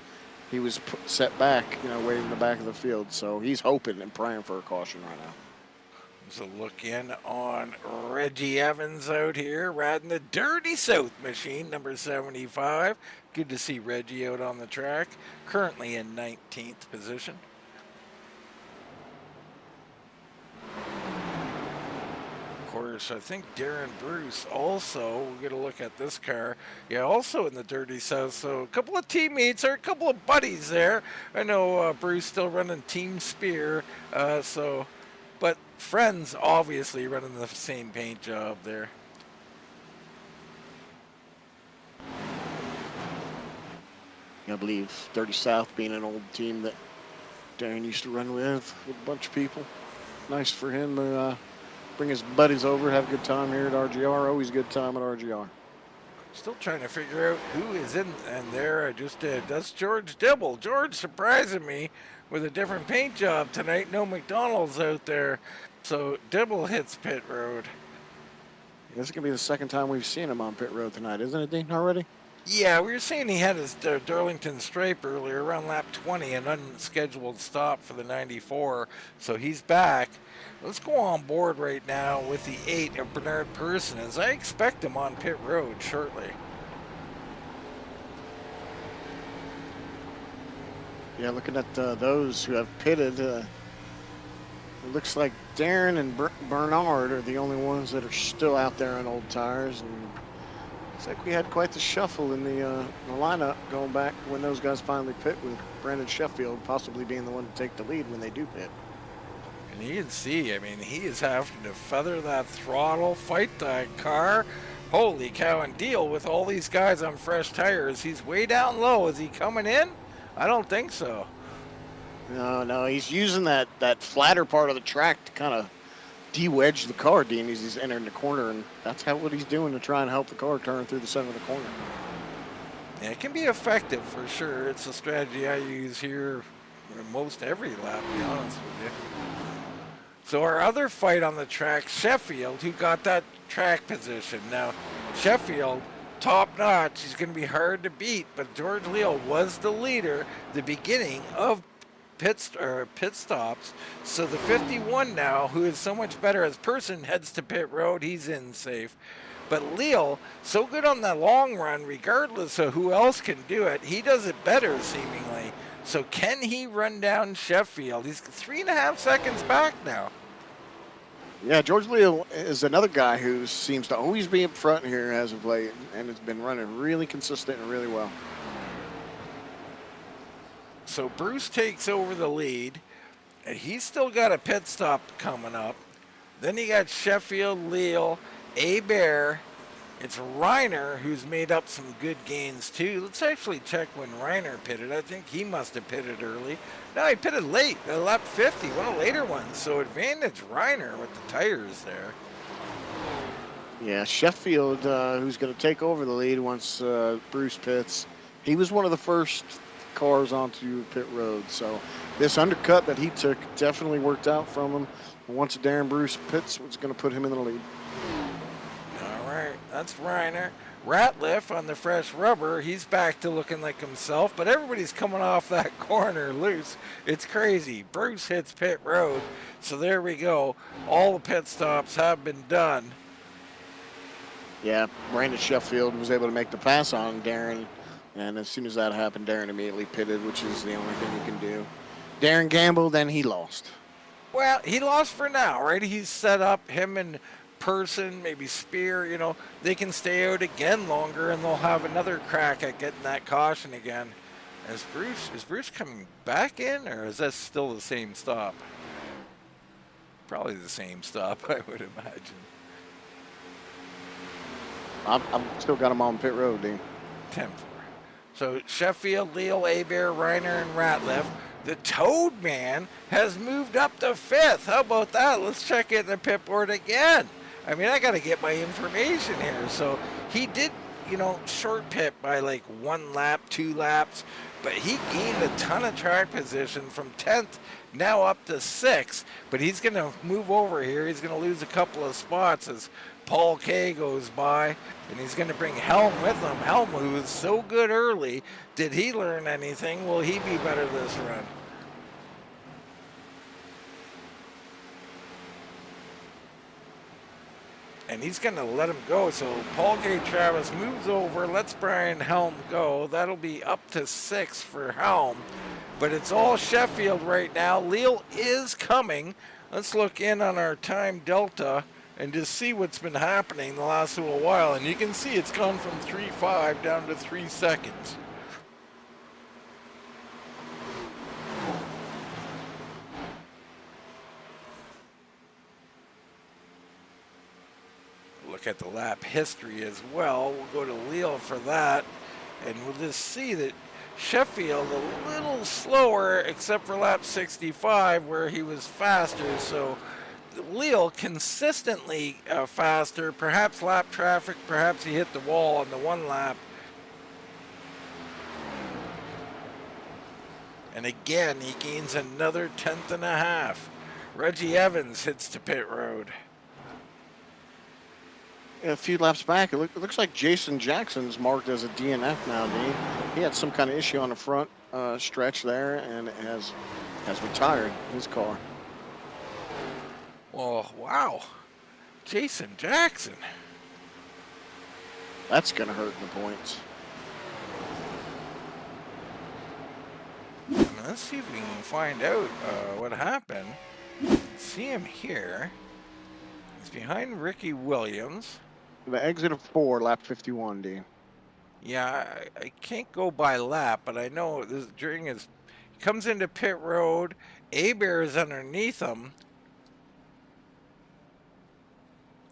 set back, waiting in the back of the field. So he's hoping and praying for a caution right now. So look in on Reggie Evans out here riding the Dirty South machine, number 75. Good to see Reggie out on the track, currently in 19th position. Of course, I think Darren Bruce also, we'll get a look at this car, yeah, also in the Dirty South. So a couple of teammates or a couple of buddies there. I know Bruce still running Team Spear, but friends obviously running the same paint job there. I believe Dirty South being an old team that Darren used to run with a bunch of people. Nice for him to bring his buddies over, have a good time here at RGR. Always a good time at RGR. Still trying to figure out who is in and there. I just did. That's George Dibble. George surprising me with a different paint job tonight. No McDonald's out there. So Dibble hits pit road. This is going to be the second time we've seen him on pit road tonight, isn't it, Dean, already? Yeah, we were saying he had his Darlington stripe earlier, around lap 20, an unscheduled stop for the 94. So he's back. Let's go on board right now with the 8 of Bernard Person, as I expect him on pit road shortly. Yeah, looking at those who have pitted, it looks like Darren and Bernard are the only ones that are still out there on old tires. And looks like we had quite the shuffle in the lineup going back when those guys finally pit, with Brandon Sheffield possibly being the one to take the lead when they do pit. And you can see, I mean, he is having to feather that throttle, fight that car. Holy cow, and deal with all these guys on fresh tires. He's way down low. Is he coming in? I don't think so. No, he's using that flatter part of the track to kind of de-wedge the car, Dean, as he's entering the corner, and that's what he's doing to try and help the car turn through the center of the corner. Yeah, it can be effective for sure. It's a strategy I use here most every lap, to be honest with you. So our other fight on the track, Sheffield, who got that track position. Now, Sheffield, top notch, he's going to be hard to beat, but George Leal was the leader the beginning of pit stops. So the 51 now, who is so much better as Person, heads to pit road. He's in safe. But Leal, so good on the long run, regardless of who else can do it, he does it better seemingly. So can he run down Sheffield? He's 3.5 seconds back now. Yeah, George Leal is another guy who seems to always be in front here as of late, and has been running really consistent and really well. So Bruce takes over the lead. And he's still got a pit stop coming up. Then you got Sheffield, Leal, A Bear. It's Reiner who's made up some good gains too. Let's actually check when Reiner pitted. I think he must have pitted early. No, he pitted late, lap 50, one of the later ones. So advantage Reiner with the tires there. Yeah, Sheffield, who's going to take over the lead once Bruce pits. He was one of the first cars onto pit road. So this undercut that he took definitely worked out from him. Once Darren Bruce pits, it's going to put him in the lead. All right, that's Reiner. Ratliff on the fresh rubber, he's back to looking like himself, but everybody's coming off that corner loose. It's crazy. Bruce hits pit road. So there we go. All the pit stops have been done. Yeah, Brandon Sheffield was able to make the pass on Darren, and as soon as that happened, Darren immediately pitted, which is the only thing you can do. Darren gambled, then he lost. Well, he lost for now, right? He's set up, him and Person, maybe Spear, you know, they can stay out again longer and they'll have another crack at getting that caution again. Is Bruce coming back in, or is that still the same stop? Probably the same stop, I would imagine. I've still got him on pit road, Dean. 10-4. So Sheffield, Leal, Abear, Reiner, and Ratliff. The Toad Man has moved up to 5th. How about that? Let's check in the pit board again. I mean, I got to get my information here. So he did, you know, short pit by like 1 lap, 2 laps, but he gained a ton of track position from 10th now up to 6th. But he's going to move over here. He's going to lose a couple of spots as Paul K goes by, and he's going to bring Helm with him. Helm, who was so good early, did he learn anything? Will he be better this run? And he's going to let him go. So Paul K. Travis moves over, lets Brian Helm go. That'll be up to 6 for Helm. But it's all Sheffield right now. Leal is coming. Let's look in on our time delta and just see what's been happening the last little while. And you can see it's gone from 3.5 down to 3 seconds. Look at the lap history as well. We'll go to Leal for that. And we'll just see that Sheffield a little slower except for lap 65 where he was faster. So Leal consistently faster, perhaps lap traffic, perhaps he hit the wall on the 1 lap. And again, he gains another 1/10.5. Reggie Evans hits to pit road. A few laps back, it looks like Jason Jackson's marked as a DNF now, Dean. He had some kind of issue on the front stretch there and has retired his car. Oh, wow. Jason Jackson. That's going to hurt in the points. Let's see if we can find out what happened. See him here. He's behind Ricky Williams. The exit of 4, lap 51, Dean. Yeah, I can't go by lap, but I know this during his... He comes into pit road. Abear is underneath him.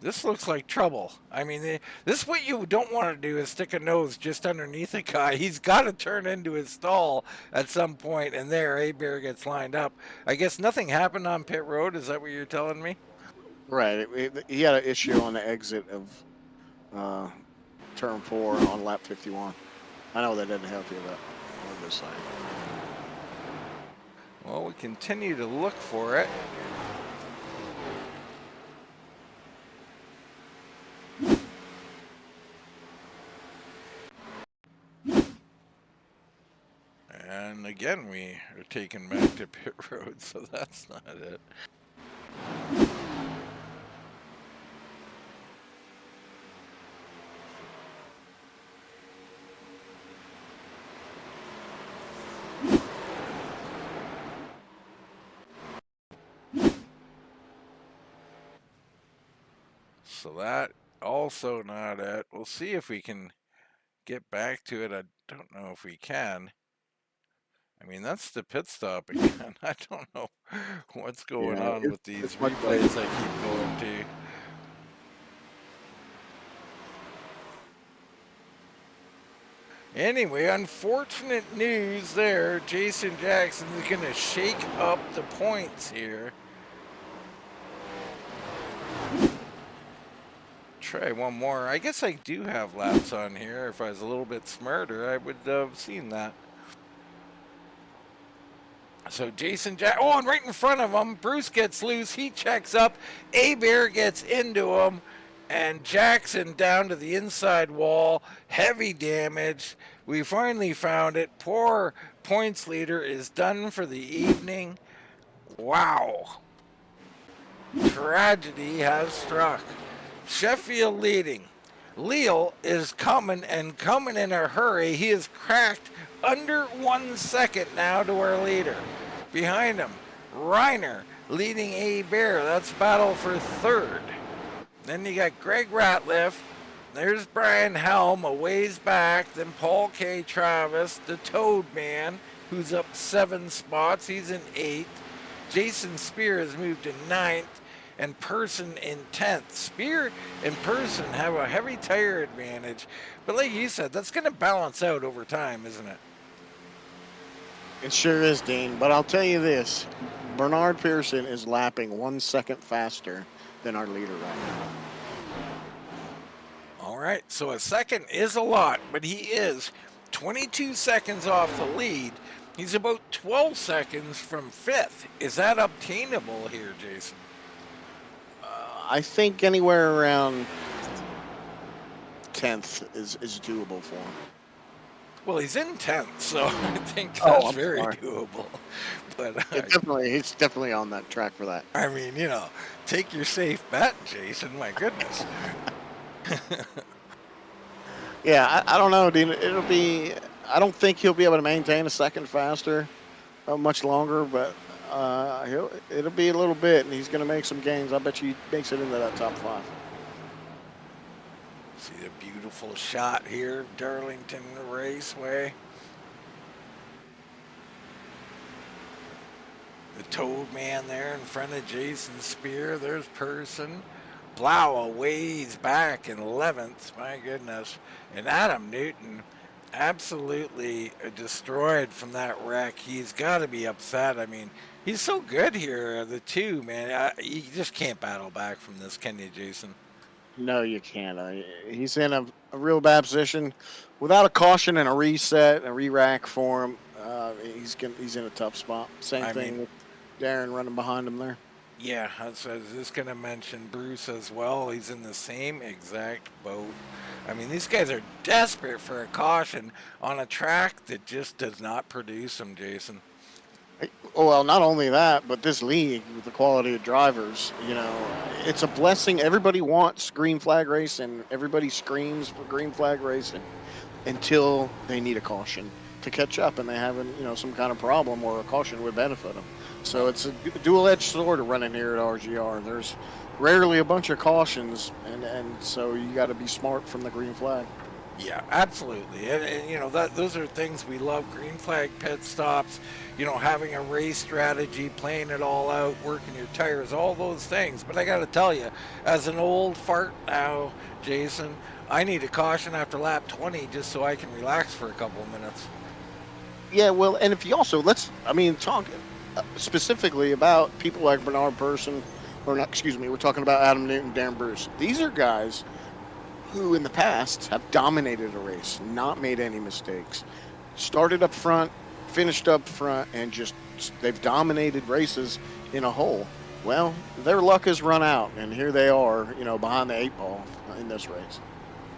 This looks like trouble. I mean, this is what you don't want to do is stick a nose just underneath a guy. He's got to turn into his stall at some point, and there, Abear gets lined up. I guess nothing happened on pit road. Is that what you're telling me? Right. He had an issue on the exit of turn 4 on lap 51. I know that didn't help you, but I'm just saying. Well, we continue to look for it. And again, we are taken back to pit road, so that's not it. So that also not it. We'll see if we can get back to it. I don't know if we can. I mean, that's the pit stop again. I don't know what's going on with these replays I keep going to. Anyway, unfortunate news there. Jason Jackson is going to shake up the points here. Try one more. I guess I do have laps on here. If I was a little bit smarter, I would have seen that. So Jason oh, and right in front of him, Bruce gets loose. He checks up. Abear gets into him. And Jackson down to the inside wall. Heavy damage. We finally found it. Poor points leader is done for the evening. Wow. Tragedy has struck. Sheffield leading. Leal is coming and coming in a hurry. He has cracked under 1 second now to our leader. Behind him, Reiner leading A Bear. That's battle for third. Then you got Greg Ratliff. There's Brian Helm a ways back. Then Paul K. Travis, the Toad Man, who's up 7 spots. He's in 8th. Jason Spear has moved to 9th. And Person in 10th. Spear and Person have a heavy tire advantage. But like you said, that's going to balance out over time, isn't it? It sure is, Dean. But I'll tell you this. Bernard Pearson is lapping 1 second faster than our leader right now. All right, so a second is a lot, but he is 22 seconds off the lead. He's about 12 seconds from 5th. Is that obtainable here, Jason? I think anywhere around 10th is doable for him. Well, he's in 10th, so I think that's I'm very sorry. doable. But He's definitely on that track for that. I mean, take your safe bet, Jason. My goodness. Yeah, I don't know, Dean. I don't think he'll be able to maintain a second faster much longer, but it'll be a little bit, and he's going to make some gains. I bet you he makes it into that top 5. See the beautiful shot here, Darlington Raceway. The Toad Man there in front of Jason Spear. There's Person. Blau a ways back in 11th. My goodness. And Adam Newton absolutely destroyed from that wreck. He's got to be upset. I mean, he's so good here, the two, man. You just can't battle back from this, can you, Jason? No, you can't. He's in a real bad position. Without a caution and a reset, a re-rack for him, he's in a tough spot. Same thing with Darren running behind him there. Yeah, I was just going to mention Bruce as well. He's in the same exact boat. I mean, these guys are desperate for a caution on a track that just does not produce them, Jason. Well, not only that, but this league with the quality of drivers, it's a blessing. Everybody wants green flag racing. Everybody screams for green flag racing until they need a caution to catch up, and they have some kind of problem where a caution would benefit them. So it's a dual-edged sword running here at RGR. There's rarely a bunch of cautions, and so you got to be smart from the green flag. Yeah, absolutely. And those are things we love. Green flag pit stops, having a race strategy, playing it all out, working your tires, all those things. But I got to tell you, as an old fart now, Jason, I need a caution after lap 20 just so I can relax for a couple of minutes. Yeah, well, and if you also, talk specifically about people like Bernard Person, we're talking about Adam Newton, Darren Bruce. These are guys who in the past have dominated a race, not made any mistakes, started up front, finished up front, and they've dominated races in a whole. Well, their luck has run out, and here they are, behind the 8-ball in this race.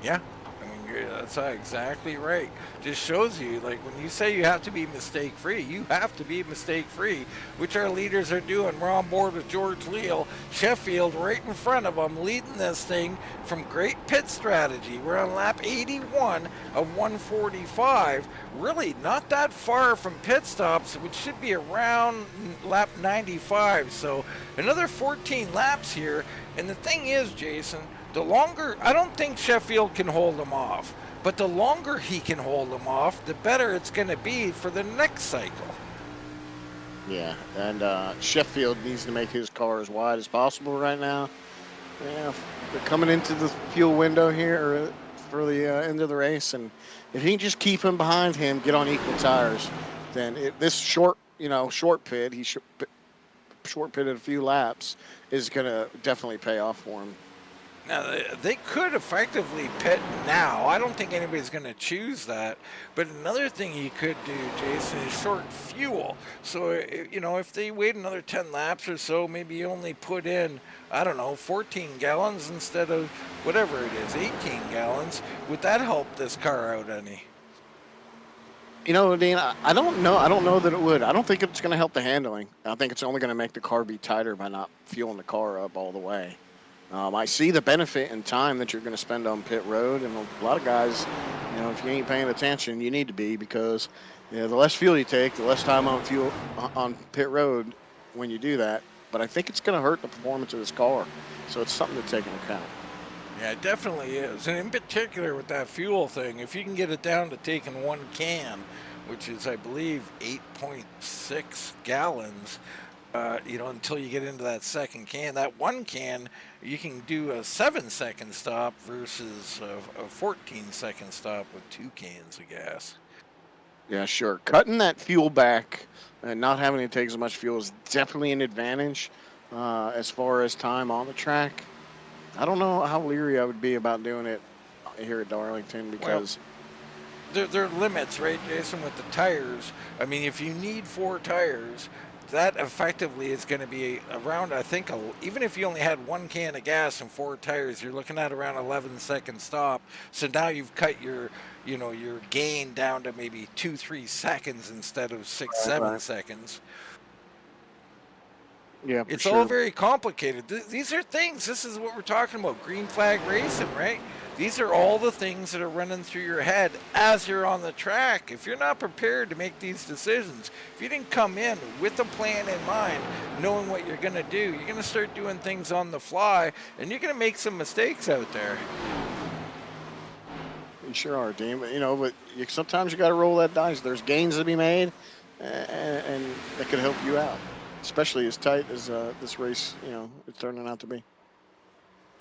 Yeah, I mean, that's exactly right. Just shows you, like, when you say you have to be mistake-free, you have to be mistake-free, which our leaders are doing. We're on board with George Leal, Sheffield right in front of them, leading this thing from great pit strategy. We're on lap 81 of 145, really not that far from pit stops, which should be around lap 95, so another 14 laps here. And the thing is, Jason, the longer, I don't think Sheffield can hold them off, but the longer he can hold them off, the better it's going to be for the next cycle. Yeah, and Sheffield needs to make his car as wide as possible right now. Yeah, they're coming into the fuel window here for the end of the race, and if he can just keep him behind him, get on equal tires, then this short pit, short pitted a few laps, is going to definitely pay off for him. Now, they could effectively pit now. I don't think anybody's going to choose that. But another thing you could do, Jason, is short fuel. So, if they wait another 10 laps or so, maybe you only put in, 14 gallons instead of whatever it is, 18 gallons. Would that help this car out any? Dean, I don't know. I don't know that it would. I don't think it's going to help the handling. I think it's only going to make the car be tighter by not fueling the car up all the way. I see the benefit and time that you're going to spend on pit road, and a lot of guys, if you ain't paying attention, you need to be because the less fuel you take, the less time on pit road when you do that. But I think it's going to hurt the performance of this car, so it's something to take into account. Yeah, it definitely is. And in particular with that fuel thing, if you can get it down to taking 1 can, which is, I believe, 8.6 gallons, until you get into that second can. That 1 can, you can do a 7-second stop versus a 14-second stop with 2 cans of gas. Yeah, sure. Cutting that fuel back and not having to take as much fuel is definitely an advantage as far as time on the track. I don't know how leery I would be about doing it here at Darlington because... There are limits, right, Jason, with the tires. I mean, if you need 4 tires, that effectively is going to be around, I think, even if you only had 1 can of gas and 4 tires, you're looking at around 11-second stop. So now you've cut your gain down to maybe 2-3 seconds instead of 6-7 seconds. Yeah, it's sure. all very complicated. These are things. This is what we're talking about. Green flag racing, right? These are all the things that are running through your head as you're on the track. If you're not prepared to make these decisions, if you didn't come in with a plan in mind, knowing what you're going to do, you're going to start doing things on the fly, and you're going to make some mistakes out there. You sure are, Dean. But sometimes you got to roll that dice. There's gains to be made, and that could help you out, especially as tight as this race, it's turning out to be.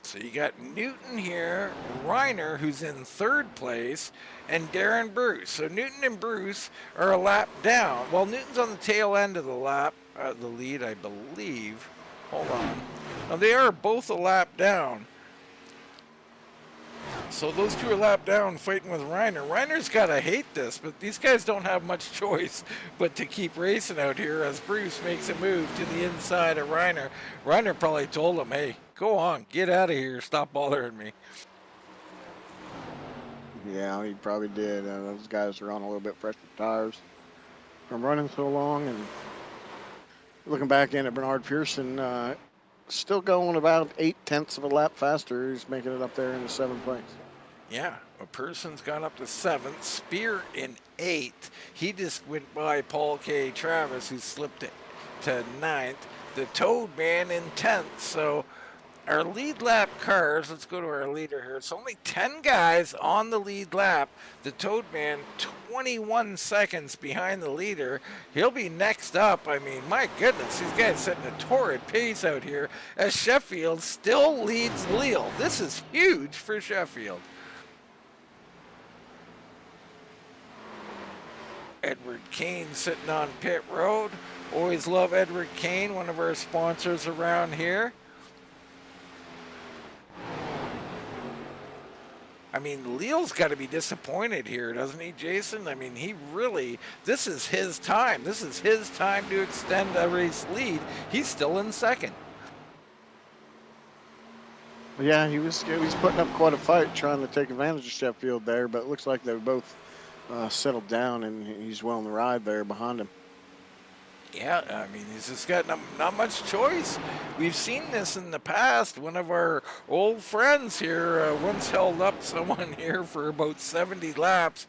So you got Newton here, Reiner, who's in 3rd place, and Darren Bruce. So Newton and Bruce are a lap down. Well, Newton's on the tail end of the lap, the lead, I believe. Hold on. Now, they are both a lap down. So those two are lap down fighting with Reiner. Reiner's got to hate this, but these guys don't have much choice but to keep racing out here as Bruce makes a move to the inside of Reiner. Reiner probably told him, hey, go on, get out of here, stop bothering me. Yeah, he probably did. Those guys are on a little bit fresher tires from running so long. And looking back in at Bernard Pearson, still going about 0.8 of a lap faster. He's making it up there in the 7th place. Yeah, a person's gone up to 7th. Spear in 8th. He just went by Paul K. Travis, who slipped to 9th. The Toad Man in 10th. So our lead lap cars, let's go to our leader here. It's only 10 guys on the lead lap. The Toad Man, 21 seconds behind the leader. He'll be next up. I mean, my goodness, these guys setting a torrid pace out here as Sheffield still leads Leal. This is huge for Sheffield. Edward Kane sitting on pit road. Always love Edward Kane, one of our sponsors around here. I mean, Leal's got to be disappointed here, doesn't he, Jason? I mean, this is his time. This is his time to extend a race lead. He's still in 2nd. Yeah, he was putting up quite a fight trying to take advantage of Sheffield there, but it looks like they both settled down, and he's well in the ride there behind him. Yeah, I mean, he's just got not much choice. We've seen this in the past. One of our old friends here once held up someone here for about 70 laps.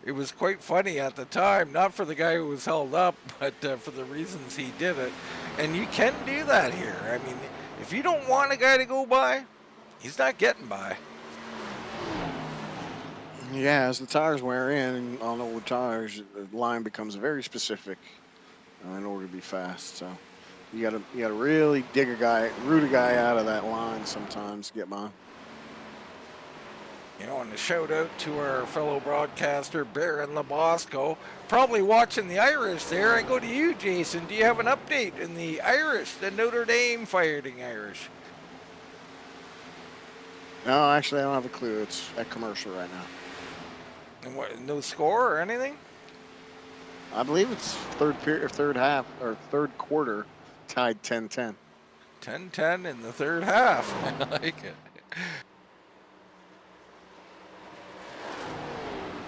It was quite funny at the time, not for the guy who was held up, but for the reasons he did it. And you can do that here. I mean, if you don't want a guy to go by, he's not getting by. Yeah, as the tires wear in on old tires, the line becomes very specific in order to be fast. So you gotta really root a guy out of that line sometimes to get by. And a shout out to our fellow broadcaster, Baron Labosco, probably watching the Irish there. I go to you, Jason. Do you have an update in the Irish, the Notre Dame Fighting Irish? No, actually, I don't have a clue. It's at commercial right now. And what, no score or anything? I believe it's third quarter, tied 10-10. 10-10 in the third half. I like it.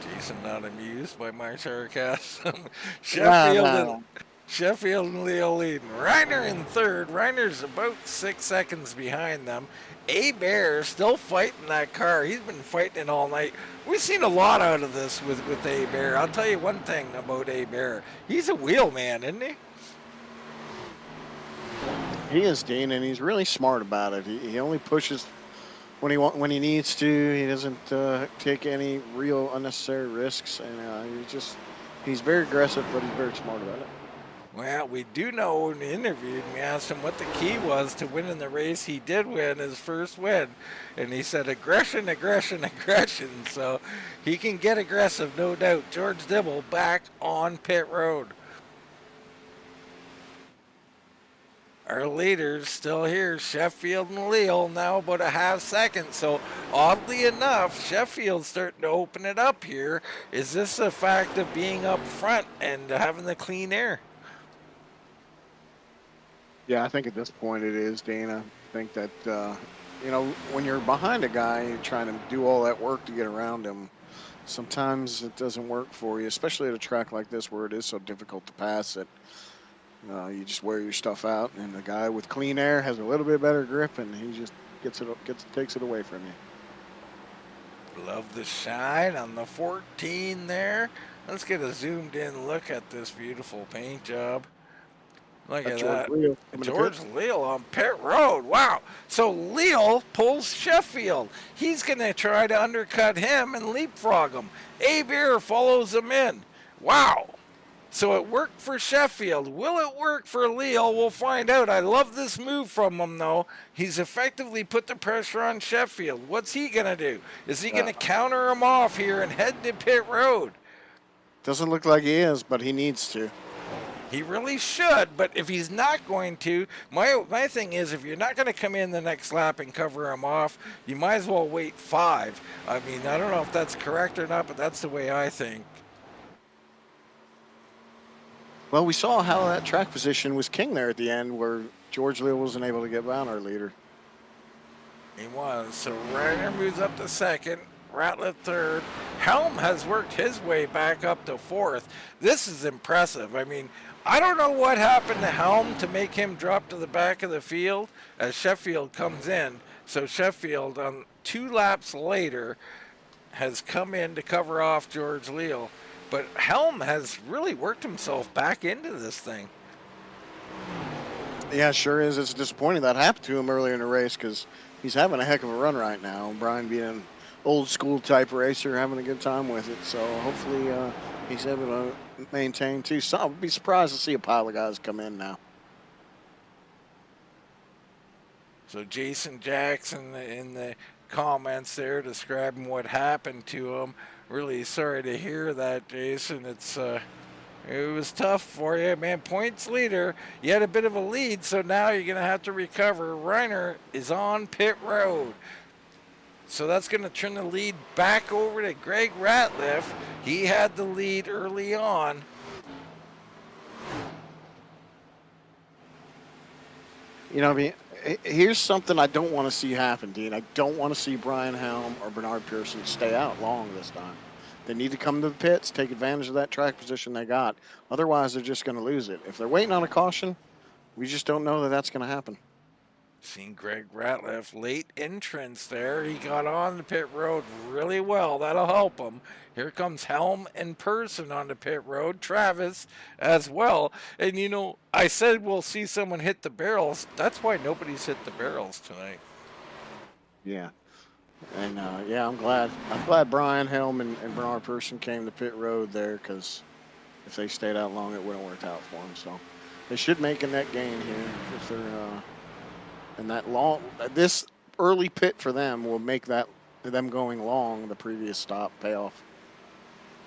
Jason not amused by my sarcasm. Sheffield. Sheffield and Leo leading. Reiner in third. Reiner's about 6 seconds behind them. A-Bear still fighting that car. He's been fighting it all night. We've seen a lot out of this with A-Bear. I'll tell you one thing about A-Bear. He's a wheel man, isn't he? He is, Dean, and he's really smart about it. He only pushes when he needs to. He doesn't take any real unnecessary risks, and he's very aggressive, but he's very smart about it. Well, we do know in the interview, we asked him what the key was to winning the race. He did win his first win, and he said aggression, aggression, aggression. So he can get aggressive, no doubt. George Dibble back on pit road. Our leaders still here, Sheffield and Leal, now about a half second. So oddly enough, Sheffield's starting to open it up here. Is this a fact of being up front and having the clean air? Yeah, I think at this point it is, Dana. I think that, when you're behind a guy, you're trying to do all that work to get around him. Sometimes it doesn't work for you, especially at a track like this where it is so difficult to pass it. You just wear your stuff out, and the guy with clean air has a little bit better grip, and he just takes it away from you. Love the shine on the 14 there. Let's get a zoomed in look at this beautiful paint job. Look at that. George Leal on pit road. Wow. So Leal pulls Sheffield. He's going to try to undercut him and leapfrog him. A-Bear follows him in. Wow. So it worked for Sheffield. Will it work for Leal? We'll find out. I love this move from him, though. He's effectively put the pressure on Sheffield. What's he going to do? Is he going to counter him off here and head to pit road? Doesn't look like he is, but he needs to. He really should, but if he's not going to, my thing is, if you're not going to come in the next lap and cover him off, you might as well wait 5. I mean, I don't know if that's correct or not, but that's the way I think. Well, we saw how that track position was king there at the end, where George Leal wasn't able to get by our leader. He was. So Reiner moves up to second. Ratliff third. Helm has worked his way back up to 4th. This is impressive. I mean, I don't know what happened to Helm to make him drop to the back of the field as Sheffield comes in. So Sheffield, 2 laps later, has come in to cover off George Leal. But Helm has really worked himself back into this thing. Yeah, sure is. It's disappointing that happened to him earlier in the race because he's having a heck of a run right now. Brian being an old school type racer, having a good time with it. So hopefully he's able to maintain too. So I'll be surprised to see a pile of guys come in now. So Jason Jackson in the comments there describing what happened to him. Really sorry to hear that, Jason. It was tough for you, man. Points leader. You had a bit of a lead, so now you're going to have to recover. Reiner is on pit road. So that's going to turn the lead back over to Greg Ratliff. He had the lead early on. You know, I mean, here's something I don't want to see happen, Dean. I don't want to see Brian Helm or Bernard Pearson stay out long this time. They need to come to the pits, take advantage of that track position they got. Otherwise, they're just going to lose it. If they're waiting on a caution, we just don't know that that's going to happen. Seen Greg Ratliff, late entrance there. He got on the pit road really well. That'll help him. Here comes Helm in person on the pit road. Travis as well. And, you know, I said we'll see someone hit the barrels. That's why nobody's hit the barrels tonight. Yeah. And, yeah, I'm glad Brian Helm and Bernard Pearson came to pit road there because if they stayed out long, it wouldn't have worked out for them. So they should make a net gain here if they're and that long, this early pit for them will make that them going long the previous stop pay off.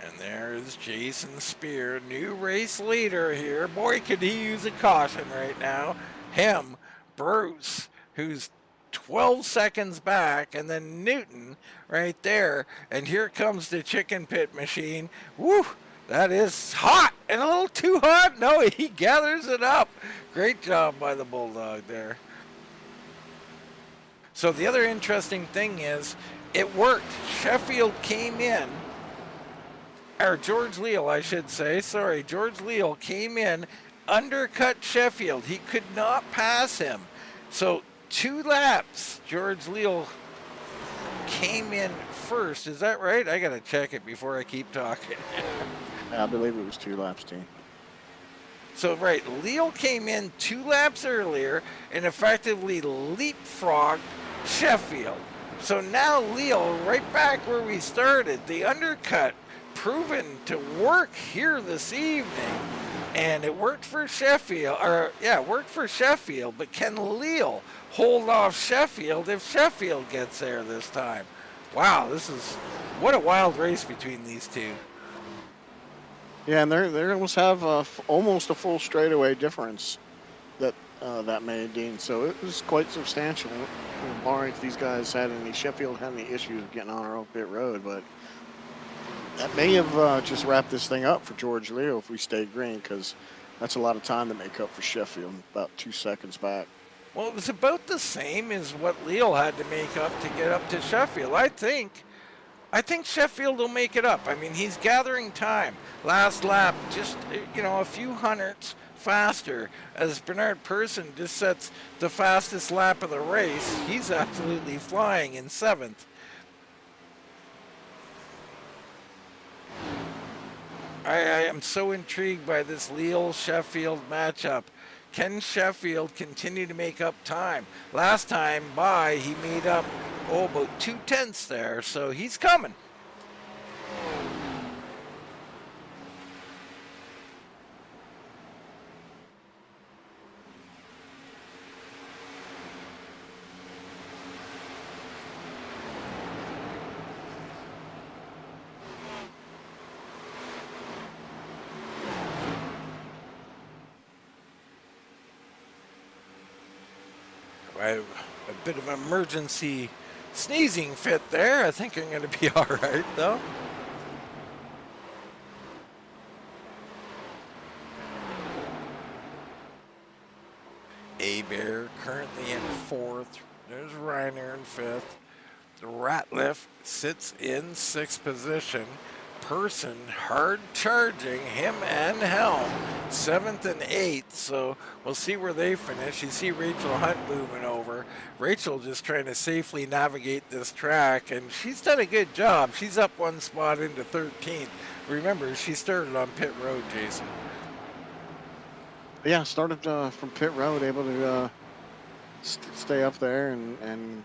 And there's Jason Spear, new race leader here. Boy, could he use a caution right now. Him, Bruce, who's 12 seconds back, and then Newton right there. And here comes the chicken pit machine. Woo! That is hot and a little too hot. No, he gathers it up. Great job by the Bulldog there. So the other interesting thing is, it worked. Sheffield came in, or George Leal, I should say. Sorry, George Leal came in undercut Sheffield. He could not pass him. So 2 laps, George Leal came in first. Is that right? I got to check it before I keep talking. I believe it was 2 laps, team. So, right, Leal came in 2 laps earlier and effectively leapfrogged Sheffield. So now Leal, right back where we started, the undercut proven to work here this evening. And it worked for Sheffield, but can Leal hold off Sheffield if Sheffield gets there this time? Wow, what a wild race between these two. Yeah, and they almost have almost a full straightaway difference that made, Dean. So it was quite substantial, barring if these guys Sheffield had any issues getting on our own pit road. But that may have just wrapped this thing up for George Leal if we stay green, because that's a lot of time to make up for Sheffield, about 2 seconds back. Well, it was about the same as what Leal had to make up to get up to Sheffield. I think Sheffield will make it up. I mean, he's gathering time. Last lap, just, a few hundredths faster as Bernard Persson just sets the fastest lap of the race. He's absolutely flying in 7th. I am so intrigued by this Leal-Sheffield matchup. Can Sheffield continue to make up time? Last time by, he made up, about 2/10 there, so he's coming. A bit of an emergency sneezing fit there. I think I'm going to be all right, though. A-Bear currently in 4th. There's Reiner in 5th. The Ratliff sits in 6th position. Person hard charging him and Helm 7th and 8th, so we'll see where they finish. You see Rachel Hunt moving over. Rachel just trying to safely navigate this track, and she's done a good job. She's up 1 spot into 13th. Remember, she started on pit road, Jason. Yeah, started from pit road, able to stay up there and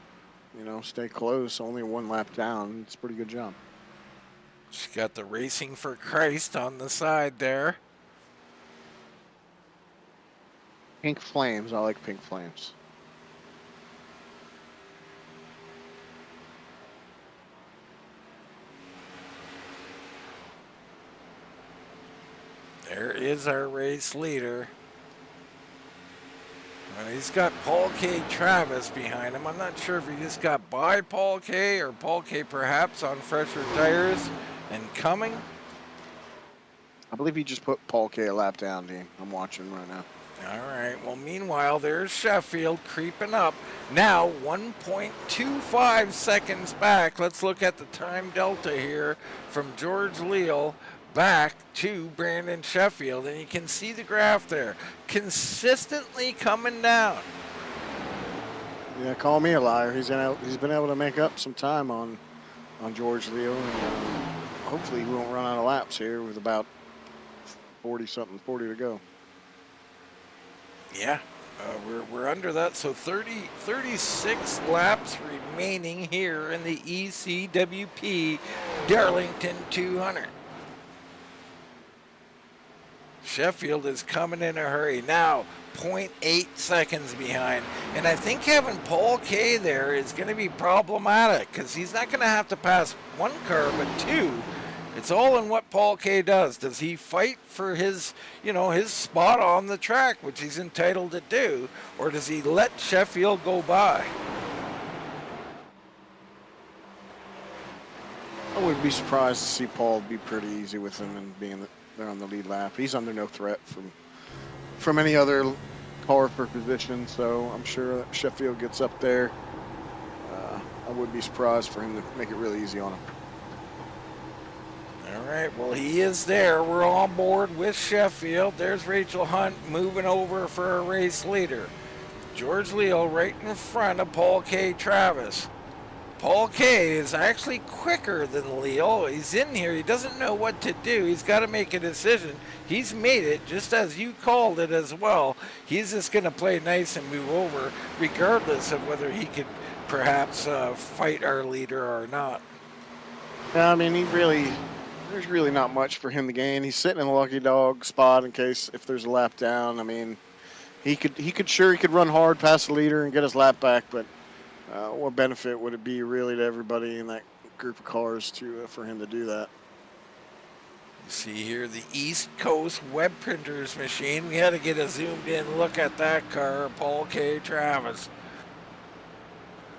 stay close. Only 1 lap down. It's a pretty good job. She's got the Racing for Christ on the side there. Pink flames. I like pink flames. There is our race leader. And he's got Paul K. Travis behind him. I'm not sure if he just got by Paul K. or Paul K. perhaps on fresher tires and coming. I believe he just put Paul K. a lap down, Dean. I'm watching right now. All right. Well, meanwhile, there's Sheffield creeping up. Now 1.25 seconds back. Let's look at the time delta here from George Leal back to Brandon Sheffield, and you can see the graph there consistently coming down. Yeah, call me a liar. He's been able to make up some time on George Leal, and hopefully he won't run out of laps here with about 40 to go. Yeah, we're under that, so 36 laps remaining here in the ECWP Darlington 200. Sheffield is coming in a hurry. Now, 0.8 seconds behind. And I think having Paul K there is going to be problematic because he's not going to have to pass 1 car, but 2. It's all in what Paul K does. Does he fight for his spot on the track, which he's entitled to do, or does he let Sheffield go by? I would be surprised to see Paul be pretty easy with him and being there on the lead lap. He's under no threat from any other car for position, so I'm sure that Sheffield gets up there. I would be surprised for him to make it really easy on him. All right, well, he is there. We're on board with Sheffield. There's Rachel Hunt moving over for a race leader. George Leal right in front of Paul K. Travis. Paul K. is actually quicker than Leal. He's in here. He doesn't know what to do. He's got to make a decision. He's made it, just as you called it as well. He's just going to play nice and move over, regardless of whether he could perhaps fight our leader or not. Yeah, I mean, there's really not much for him to gain. He's sitting in the lucky dog spot in case if there's a lap down. I mean, he could run hard past the leader and get his lap back, but what benefit would it be really to everybody in that group of cars for him to do that? You see here the East Coast Web Printers machine. We had to get a zoomed in look at that car, Paul K. Travis.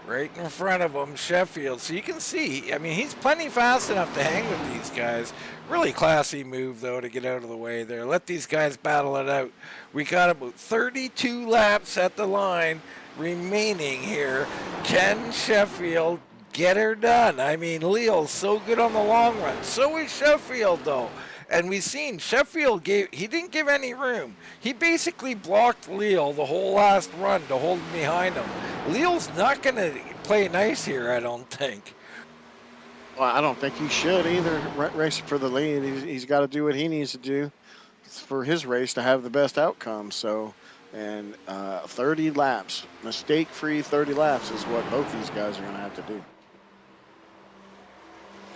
Right in front of him, Sheffield. So you can see, I mean, he's plenty fast enough to hang with these guys. Really classy move, though, to get out of the way there. Let these guys battle it out. We got about 32 laps at the line remaining here. Can Sheffield get her done? I mean, Leal's so good on the long run. So is Sheffield, though. And we've seen Sheffield he didn't give any room. He basically blocked Leal the whole last run to hold him behind him. Leal's not going to play nice here, I don't think. Well, I don't think he should either. Racing for the lead, he's got to do what he needs to do for his race to have the best outcome. So, and 30 laps, mistake-free 30 laps is what both these guys are going to have to do.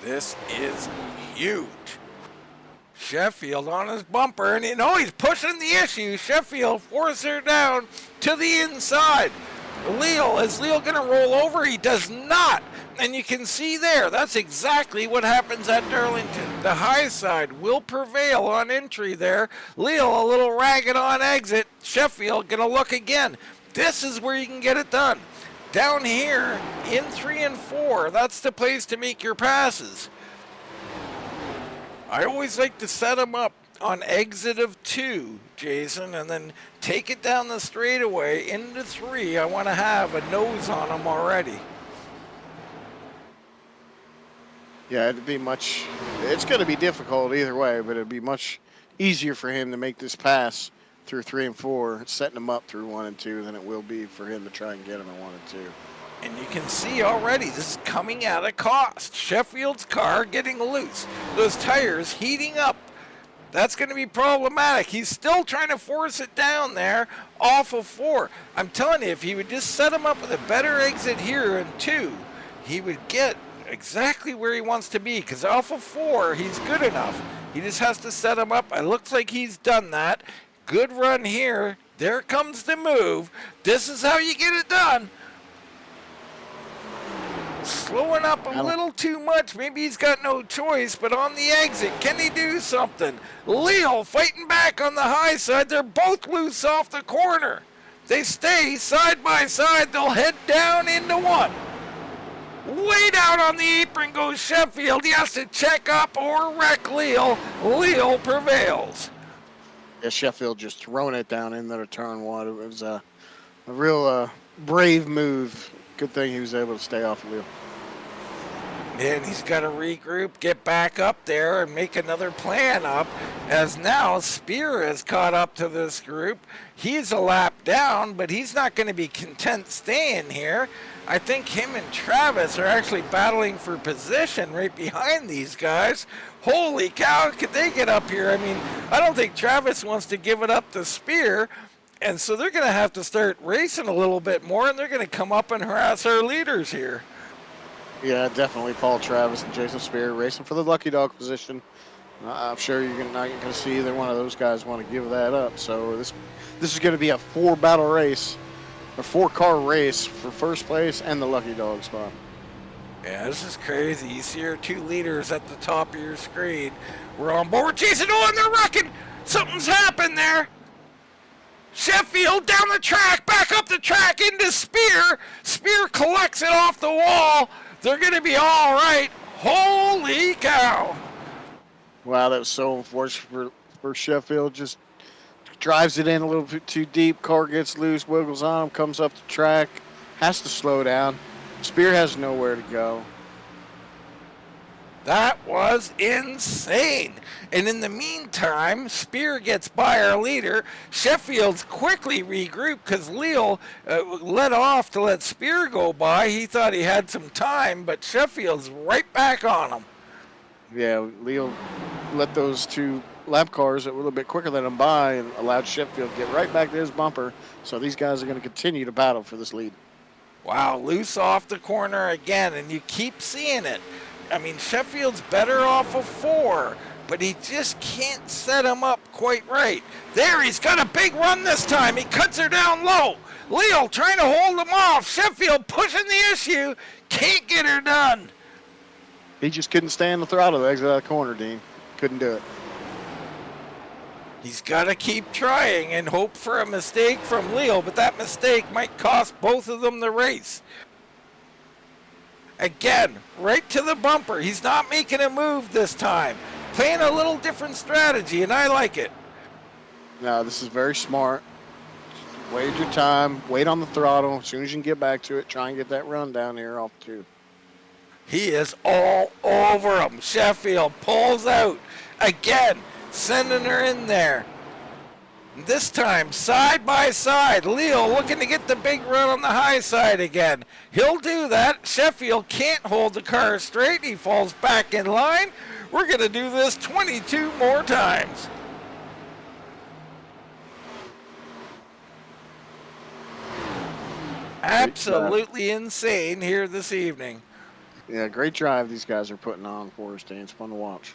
This is huge. Sheffield on his bumper, and he's pushing the issue. Sheffield forces her down to the inside. Is Leal going to roll over? He does not. And you can see there, that's exactly what happens at Darlington. The high side will prevail on entry there. Leal a little ragged on exit. Sheffield going to look again. This is where you can get it done. Down here in 3 and 4, that's the place to make your passes. I always like to set them up on exit of 2, Jason, and then take it down the straightaway into 3. I want to have a nose on them already. Yeah, it's going to be difficult either way, but it'd be much easier for him to make this pass through 3 and 4, setting him up through 1 and 2, than it will be for him to try and get him at 1 and 2. And you can see already this is coming at a cost. Sheffield's car getting loose. Those tires heating up. That's going to be problematic. He's still trying to force it down there off of 4. I'm telling you, if he would just set him up with a better exit here in 2, he would get exactly where he wants to be, because off of 4, he's good enough. He just has to set him up. It looks like he's done that. Good run here. There comes the move. This is how you get it done. Slowing up a little too much. Maybe he's got no choice, but on the exit, can he do something? Leal fighting back on the high side. They're both loose off the corner. They stay side by side. They'll head down into 1. Way down on the apron goes Sheffield. He has to check up or wreck Leal. Leal prevails. Yeah, Sheffield just throwing it down into turn 1. It was a real brave move. Good thing he was able to stay off Leal. And he's got to regroup, get back up there, and make another plan up, as now Spear has caught up to this group. He's a lap down, but he's not going to be content staying here. I think him and Travis are actually battling for position right behind these guys. Holy cow, could they get up here? I mean, I don't think Travis wants to give it up to Spear. And so they're going to have to start racing a little bit more, and they're going to come up and harass our leaders here. Yeah, definitely Paul Travis and Jason Spear racing for the lucky dog position. I'm sure you're not going to see either one of those guys want to give that up. So this is going to be a 4-battle race, a 4-car race for first place and the lucky dog spot. Yeah, this is crazy. You see our 2 leaders at the top of your screen. We're on board. Jason, and they're wrecking. Something's happened there. Sheffield down the track, back up the track into Spear. Spear collects it off the wall. They're going to be all right. Holy cow. Wow, that was so unfortunate for Sheffield. Just drives it in a little bit too deep. Car gets loose, wiggles on him, comes up the track, has to slow down. Spear has nowhere to go. That was insane. And in the meantime, Spear gets by our leader. Sheffield's quickly regrouped because Leal let off to let Spear go by. He thought he had some time, but Sheffield's right back on him. Yeah, Leo let those two lap cars that were a little bit quicker than him by and allowed Sheffield to get right back to his bumper. So these guys are going to continue to battle for this lead. Wow, loose off the corner again, and you keep seeing it. I mean, Sheffield's better off of 4, but he just can't set him up quite right. There, he's got a big run this time. He cuts her down low. Leo trying to hold him off. Sheffield pushing the issue. Can't get her done. He just couldn't stand the throttle to exit out of the corner, Dean. Couldn't do it. He's got to keep trying and hope for a mistake from Leo, but that mistake might cost both of them the race. Again, right to the bumper. He's not making a move this time. Playing a little different strategy, and I like it. No, this is very smart. Wait your time. Wait on the throttle. As soon as you can get back to it, try and get that run down here off 2. He is all over him. Sheffield pulls out. Again, sending her in there. This time, side by side. Leo looking to get the big run on the high side again. He'll do that. Sheffield can't hold the car straight. He falls back in line. We're going to do this 22 more times. Absolutely insane here this evening. Yeah, great drive these guys are putting on for us, Dean. It's fun to watch.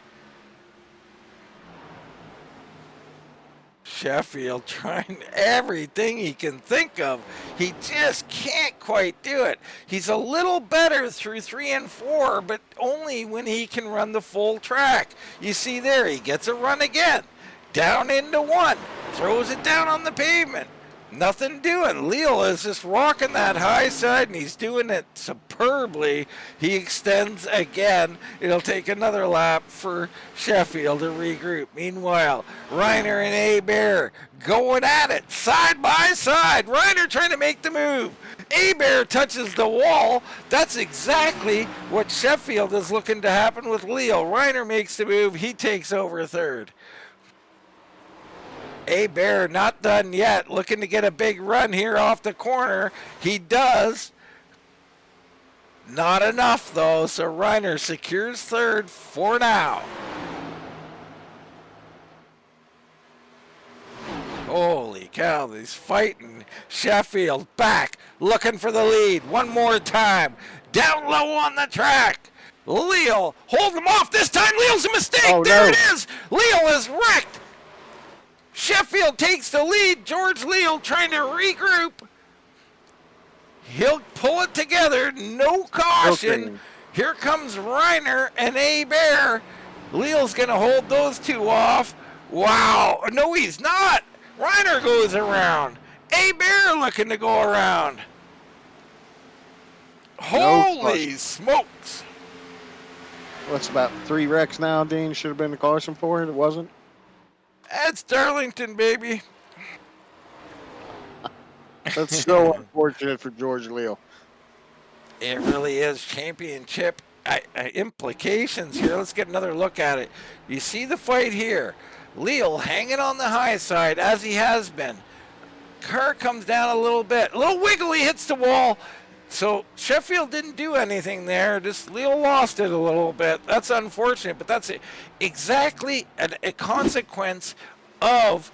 Sheffield trying everything he can think of. He just can't quite do it. He's a little better through 3 and 4, but only when he can run the full track. You see there, he gets a run again. Down into 1. Throws it down on the pavement. Nothing doing. Leal is just rocking that high side, and he's doing it superbly. He extends again. It'll take another lap for Sheffield to regroup. Meanwhile, Reiner and Abear going at it side by side. Reiner trying to make the move. Abear touches the wall. That's exactly what Sheffield is looking to happen with Leal. Reiner makes the move. He takes over third. Abear not done yet, looking to get a big run here off the corner. He does. Not enough though, so Reiner secures third for now. Holy cow, he's fighting. Sheffield back, looking for the lead. One more time. Down low on the track. Leal, hold him off. This time Leal's a mistake. Oh, there no. it is. Leal is wrecked. Sheffield takes the lead. George Leal trying to regroup. He'll pull it together. No caution. Okay. Here comes Reiner and Abear. Leal's going to hold those two off. Wow. No, he's not. Reiner goes around. Abear looking to go around. Holy smokes. What's about 3 wrecks now, Dean? Should have been the caution for it. It wasn't. That's Darlington, baby. That's so unfortunate for George Leal. It really is. Championship implications here. Let's get another look at it. You see the fight here. Leal hanging on the high side as he has been. Car comes down a little bit. A little wiggly, hits the wall. So Sheffield didn't do anything there. Just Leal lost it a little bit. That's unfortunate, but that's exactly a consequence of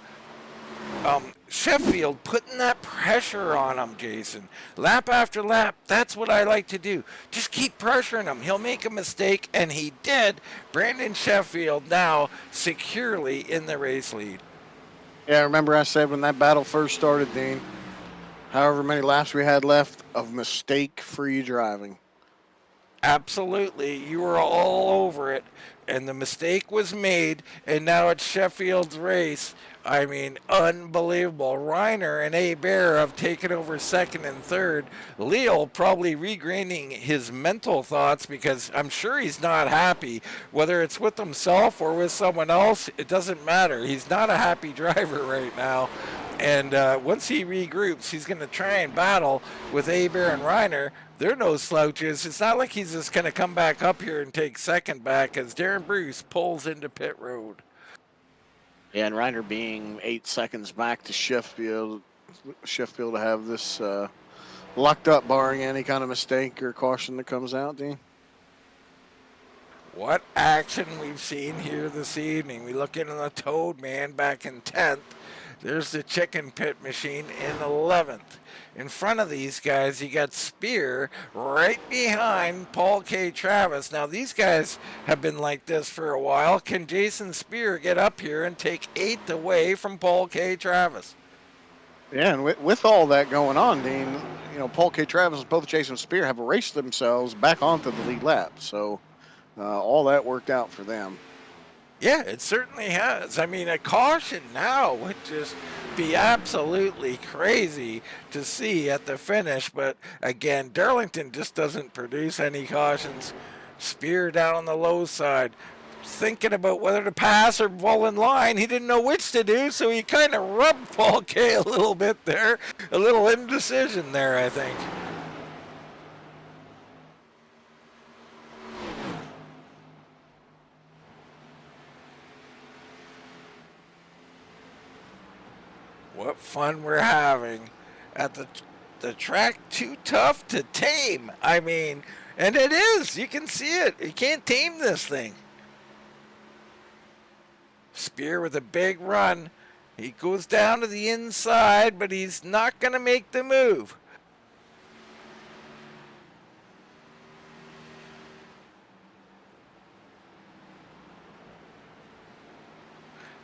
Sheffield putting that pressure on him, Jason. Lap after lap, that's what I like to do. Just keep pressuring him. He'll make a mistake, and he did. Brandon Sheffield now securely in the race lead. Yeah, remember I said when that battle first started, Dean, however many laps we had left of mistake-free driving. Absolutely. You were all over it, and the mistake was made, and now it's Sheffield's race. I mean, unbelievable. Reiner and Abear have taken over second and third. Leal probably regraining his mental thoughts because I'm sure he's not happy. Whether it's with himself or with someone else, it doesn't matter. He's not a happy driver right now. And once he regroups, he's going to try and battle with Aber and Reiner. They're no slouches. It's not like he's just going to come back up here and take second back as Darren Bruce pulls into pit road. Yeah, and Reiner being 8 seconds back to Sheffield to have this locked up, barring any kind of mistake or caution that comes out, Dean. What action we've seen here this evening. We look into the Toad Man back in 10th. There's the Chicken Pit Machine in 11th. In front of these guys, you got Spear right behind Paul K. Travis. Now, these guys have been like this for a while. Can Jason Spear get up here and take 8th away from Paul K. Travis? Yeah, and with all that going on, Dean, you know, Paul K. Travis and both Jason Spear have raced themselves back onto the lead lap. So all that worked out for them. Yeah, it certainly has. I mean, a caution now would just be absolutely crazy to see at the finish. But again, Darlington just doesn't produce any cautions. Spear down on the low side, thinking about whether to pass or fall in line. He didn't know which to do, so he kind of rubbed Paul K a little bit there. A little indecision there, I think. What fun we're having at the track. Too tough to tame. I mean, and it is. You can see it. You can't tame this thing. Spear with a big run. He goes down to the inside, but he's not going to make the move.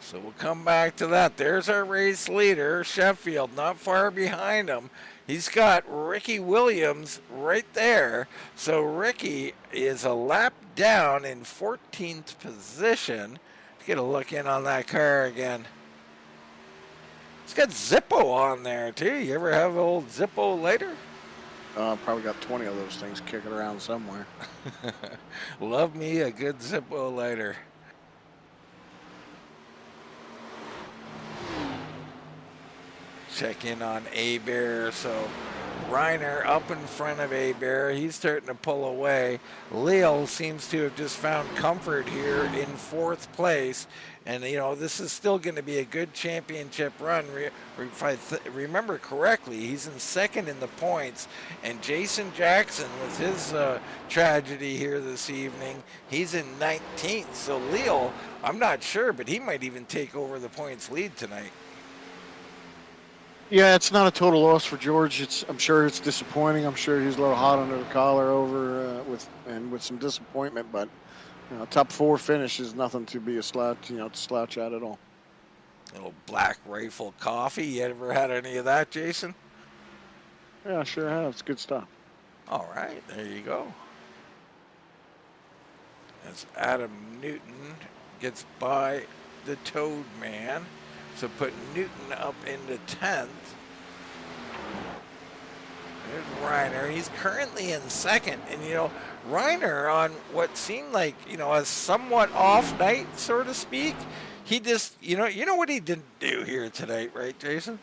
So we'll come back to that. There's our race leader, Sheffield, not far behind him. He's got Ricky Williams right there. So Ricky is a lap down in 14th position. Let's get a look in on that car again. It's got Zippo on there too. You ever have an old Zippo lighter? Probably got 20 of those things kicking around somewhere. Love me a good Zippo lighter. Check in on Aber. So Reiner up in front of Aber. He's starting to pull away. Leal seems to have just found comfort here in 4th place. And, you know, this is still going to be a good championship run. If I remember correctly, he's in 2nd in the points. And Jason Jackson, with his tragedy here this evening, he's in 19th. So Leal, I'm not sure, but he might even take over the points lead tonight. Yeah, it's not a total loss for George. I'm sure it's disappointing. I'm sure he's a little hot under the collar over with some disappointment. But you know, top 4 finish is nothing to be a slouch, to slouch at all. Little Black Rifle coffee. You ever had any of that, Jason? Yeah, I sure have. It's good stuff. All right, there you go. As Adam Newton gets by the Toad Man. So put Newton up into 10th. There's Reiner. He's currently in 2nd. And, Reiner on what seemed like, a somewhat off night, so to speak. He just, you know what he didn't do here tonight, right, Jason?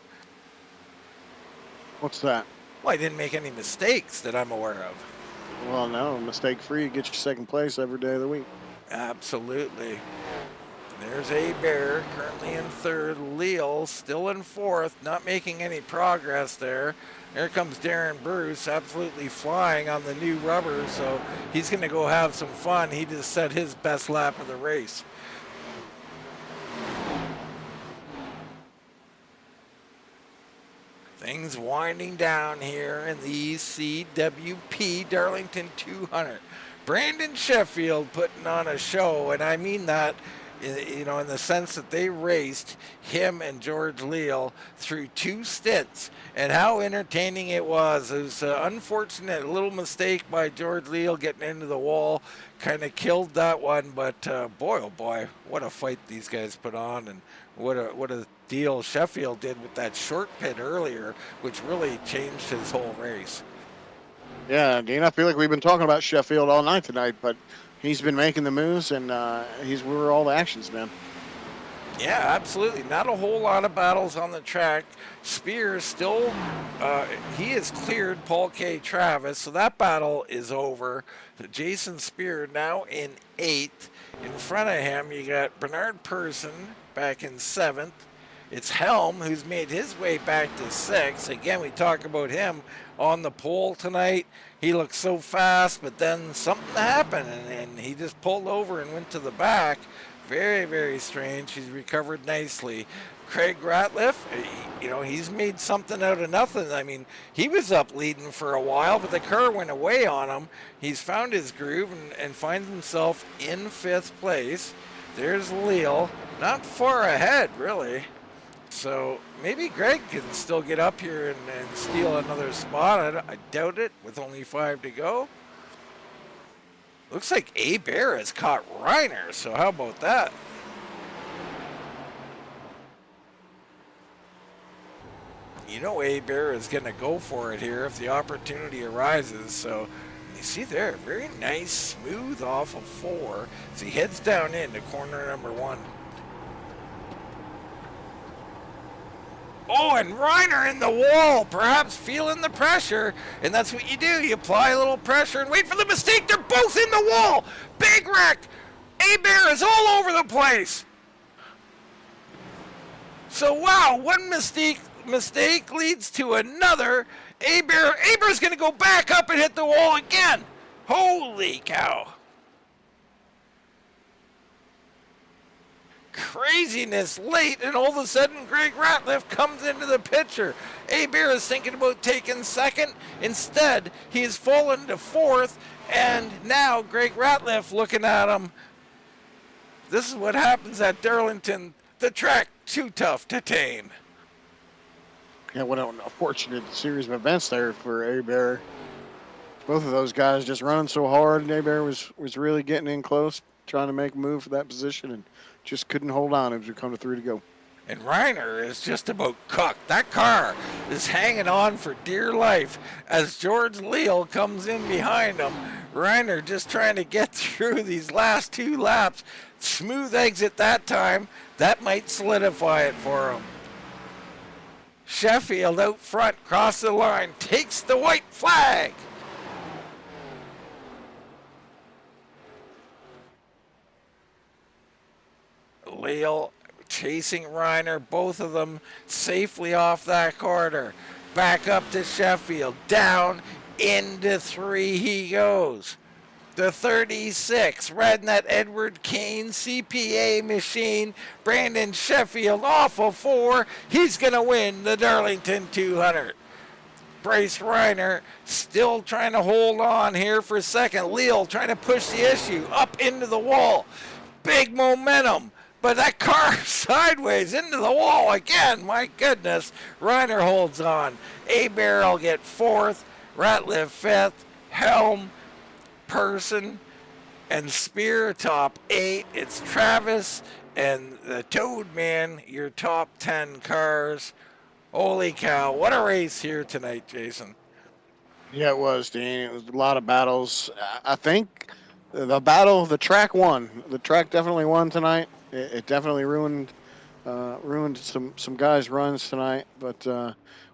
What's that? Well, he didn't make any mistakes that I'm aware of. Well, no, mistake-free. Get you 2nd place every day of the week. Absolutely. There's Aber, currently in 3rd. Leal, still in 4th, not making any progress there. There comes Darren Bruce, absolutely flying on the new rubber, so he's going to go have some fun. He just set his best lap of the race. Things winding down here in the ECWP Darlington 200. Brandon Sheffield putting on a show, and I mean that in the sense that they raced him and George Leal through 2 stints, and how entertaining it was. It was an unfortunate little mistake by George Leal getting into the wall, kind of killed that one, but boy, oh boy, what a fight these guys put on, and what a deal Sheffield did with that short pit earlier, which really changed his whole race. Yeah, Dean, I feel like we've been talking about Sheffield all night tonight, but he's been making the moves, and he's where all the action's been. Yeah, absolutely. Not a whole lot of battles on the track. Spears still, he has cleared Paul K. Travis, so that battle is over. Jason Spear now in 8th. In front of him, you got Bernard Person back in 7th. It's Helm who's made his way back to 6th. Again, we talk about him on the pole tonight. He looked so fast, but then something happened, and he just pulled over and went to the back. Very, very strange. He's recovered nicely. Craig Ratliff, he's made something out of nothing. I mean, he was up leading for a while, but the car went away on him. He's found his groove and finds himself in 5th place. There's Leal, not far ahead, really. So maybe Greg can still get up here and steal another spot. I doubt it with only 5 to go. Looks like Bear has caught Reiner, so how about that? You know Bear is going to go for it here if the opportunity arises. So you see there, very nice, smooth off of 4 as he heads down into corner number 1. Oh, and Reiner in the wall, perhaps feeling the pressure. And that's what you do. You apply a little pressure and wait for the mistake. They're both in the wall. Big wreck. Bear is all over the place. So, wow, one mistake leads to another. Bear's going to go back up and hit the wall again. Holy cow. Craziness late, and all of a sudden Greg Ratliff comes into the picture. Bear is thinking about taking 2nd. Instead, he has fallen to 4th, and now Greg Ratliff looking at him. This is what happens at Darlington. The track too tough to tame. Yeah, what an unfortunate series of events there for Bear. Both of those guys just running so hard, and Bear was really getting in close, trying to make a move for that position, and just couldn't hold on as we come to 3 to go. And Reiner is just about cooked. That car is hanging on for dear life as George Leal comes in behind him. Reiner just trying to get through these last 2 laps. Smooth exit that time. That might solidify it for him. Sheffield out front, cross the line, takes the white flag. Leal chasing Reiner, both of them safely off that corner. Back up to Sheffield, down into 3 he goes. The 36, riding that Edward Kane CPA machine. Brandon Sheffield off of 4. He's going to win the Darlington 200. Bryce Reiner still trying to hold on here for 2nd. Leal trying to push the issue up into the wall. Big momentum. But that car sideways into the wall again. My goodness. Reiner holds on. Bear will get 4th. Ratliff 5th. Helm, Person, and Spear top 8. It's Travis and the Toad Man, your top 10 cars. Holy cow. What a race here tonight, Jason. Yeah, it was, Dean. It was a lot of battles. I think the track won. The track definitely won tonight. It definitely ruined some guys' runs tonight. But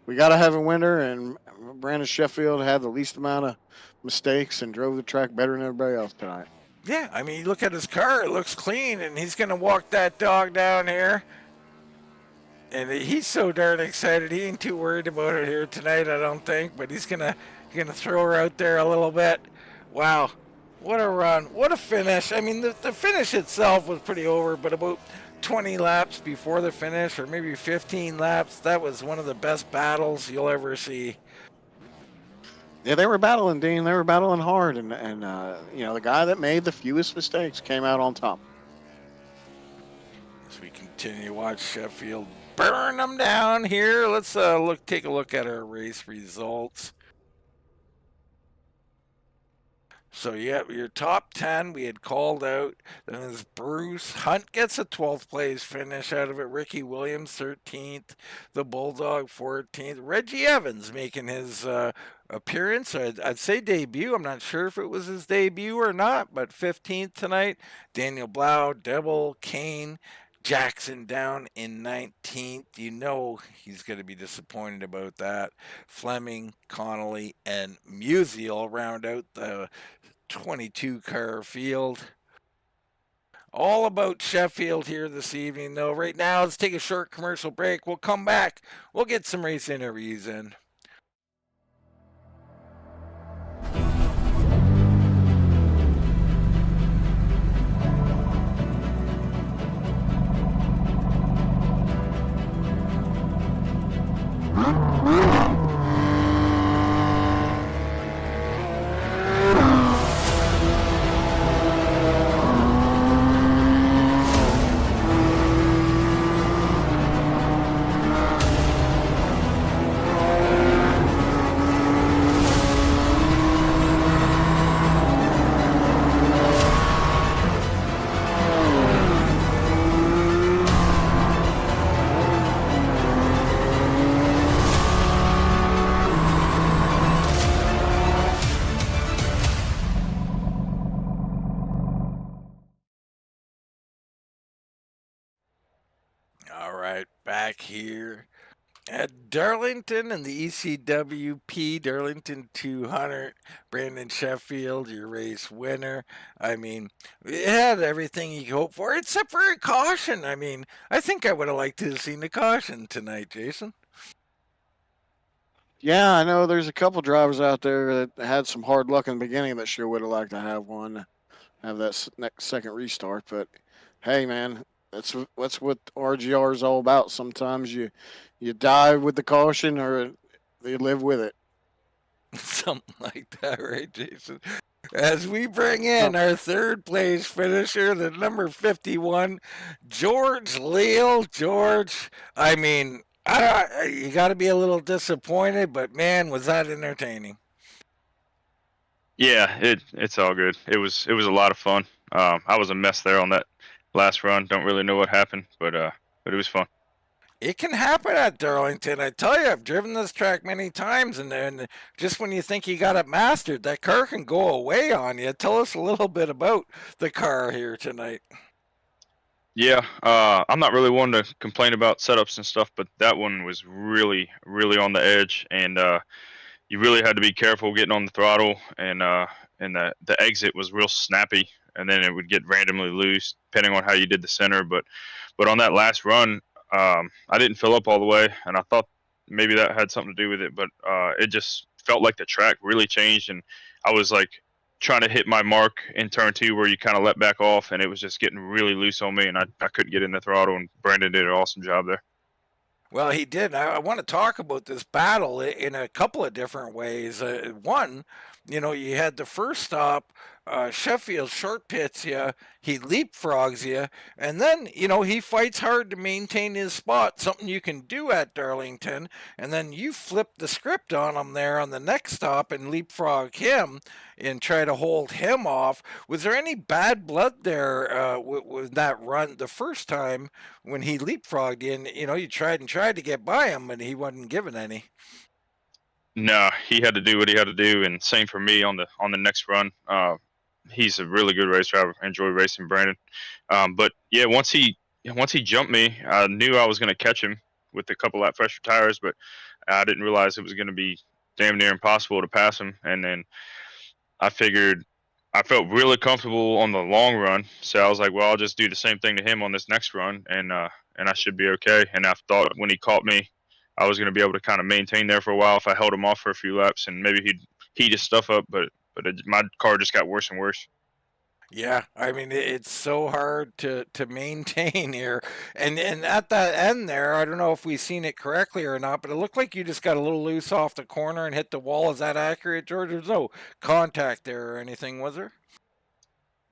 we got to have a winner, and Brandon Sheffield had the least amount of mistakes and drove the track better than everybody else tonight. Yeah, I mean, you look at his car, it looks clean, and he's going to walk that dog down here. And he's so darn excited. He ain't too worried about it here tonight, I don't think, but he's gonna throw her out there a little bit. Wow, what a run, what a finish. I mean, the finish itself was pretty over, but about 20 laps before the finish, or maybe 15 laps, that was one of the best battles you'll ever see. Yeah, they were battling, Dean. They were battling hard, and the guy that made the fewest mistakes came out on top. As we continue to watch Sheffield burn them down here, let's take a look at our race results. So yeah, your top 10 we had called out. Then is Bruce Hunt gets a 12th place finish out of it. Ricky Williams 13th, the Bulldog 14th. Reggie Evans making his appearance. I'd say debut. I'm not sure if it was his debut or not, but 15th tonight. Daniel Blau, Debble, Kane, Jackson down in 19th. You know he's going to be disappointed about that. Fleming, Connolly, and Musial round out the 22 car field. All about Sheffield here this evening, though. Right now, let's take a short commercial break. We'll come back. We'll get some race interviews in. All right, back here at Darlington and the ECWP Darlington 200. Brandon Sheffield, your race winner. I mean, it had everything you could hope for, except for a caution. I mean, I think I would have liked to have seen the caution tonight, Jason. Yeah, I know there's a couple drivers out there that had some hard luck in the beginning that sure would have liked to have one, have that next second restart. But hey, man, that's what RGR is all about. Sometimes you die with the caution, or you live with it. Something like that, right, Jason? As we bring Oh, in our third place finisher, the number 51, George Leal. George, I mean, you got to be a little disappointed, but man, was that entertaining. Yeah, it's all good. It was a lot of fun. I was a mess there on that last run. Don't really know what happened, but it was fun. It can happen at Darlington. I tell you, I've driven this track many times, and then just when you think you got it mastered, that car can go away on you. Tell us a little bit about the car here tonight. Yeah, I'm not really one to complain about setups and stuff, but that one was really, really on the edge, and you really had to be careful getting on the throttle, and the exit was real snappy, and then it would get randomly loose depending on how you did the center. But on that last run, I didn't fill up all the way, and I thought maybe that had something to do with it, but it just felt like the track really changed, and I was like trying to hit my mark in turn two where you kind of let back off, and it was just getting really loose on me, and I couldn't get in the throttle, and Brandon did an awesome job there. Well, he did. I want to talk about this battle in a couple of different ways. One, you had the first stop, Sheffield short pits you, he leapfrogs you, and then, he fights hard to maintain his spot, something you can do at Darlington, and then you flip the script on him there on the next stop and leapfrog him and try to hold him off. Was there any bad blood there with that run the first time when he leapfrogged in? You tried and tried to get by him, and he wasn't giving any. No, he had to do what he had to do, and same for me on the next run. He's a really good race driver. I enjoy racing Brandon. But yeah, once he jumped me, I knew I was going to catch him with a couple lap fresher tires, but I didn't realize it was going to be damn near impossible to pass him. And then I figured I felt really comfortable on the long run, so I was like, well, I'll just do the same thing to him on this next run, and I should be okay. And I thought when he caught me, I was going to be able to kind of maintain there for a while if I held him off for a few laps, and maybe he'd heat his stuff up, but my car just got worse and worse. Yeah, I mean it's so hard to maintain here, and at that end there, I don't know if we've seen it correctly or not, but it looked like you just got a little loose off the corner and hit the wall. Is that accurate, George? There's no contact there or anything, was there?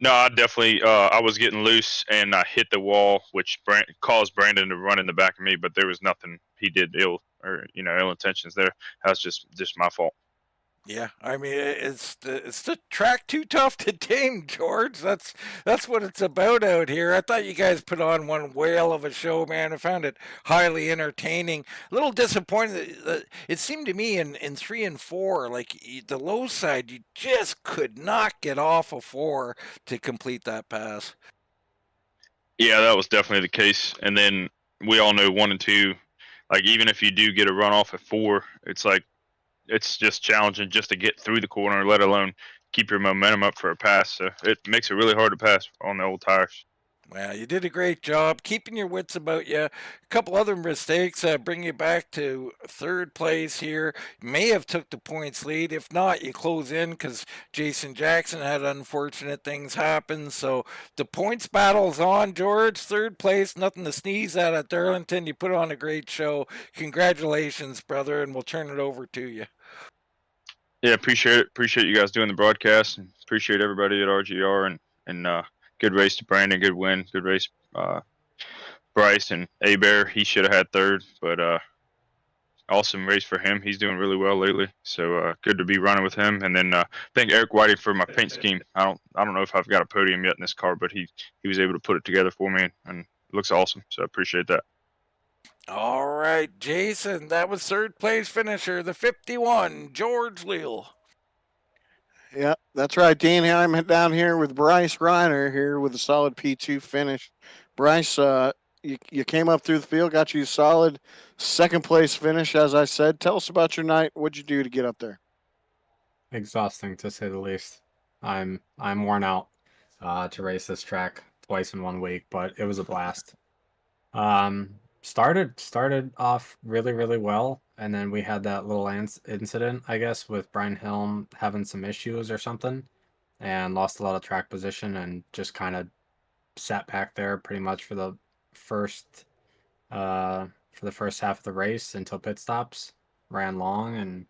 No, I definitely I was getting loose and I hit the wall, which caused Brandon to run in the back of me. But there was nothing he did ill or ill intentions there. That's just my fault. Yeah, I mean it's the track too tough to tame, George. That's what it's about out here. I thought you guys put on one whale of a show, man. I found it highly entertaining. A little disappointed that it seemed to me in 3 and 4, like the low side, you just could not get off of 4 to complete that pass. Yeah, that was definitely the case. And then we all know 1 and 2, like even if you do get a runoff at 4, it's like it's just challenging just to get through the corner, let alone keep your momentum up for a pass. So it makes it really hard to pass on the old tires. Well, you did a great job keeping your wits about you. A couple other mistakes bring you back to third place here. You may have took the points lead. If not, you close in because Jason Jackson had unfortunate things happen. So the points battle's on, George. Third place, nothing to sneeze at Darlington. You put on a great show. Congratulations, brother, and we'll turn it over to you. Yeah, appreciate it. Appreciate you guys doing the broadcast, and appreciate everybody at RGR, and good race to Brandon, good win, good race. Bryce and Bear, he should have had third, but awesome race for him. He's doing really well lately, so good to be running with him. And then thank Eric Whiting for my paint scheme. I don't know if I've got a podium yet in this car, but he was able to put it together for me, and it looks awesome. So I appreciate that. All right, Jason, that was third place finisher, the 51, George Leal. Yeah, that's right, Dean. I'm down here with Bryce Reiner here with a solid P2 finish. Bryce, you came up through the field, got you a solid second place finish, as I said. Tell us about your night. What'd you do to get up there? Exhausting to say the least. I'm worn out to race this track twice in 1 week, but it was a blast. Started off really well, and then we had that little incident, I guess, with Brian Helm having some issues or something, and lost a lot of track position and just kind of sat back there pretty much for the first half of the race until pit stops. Ran long and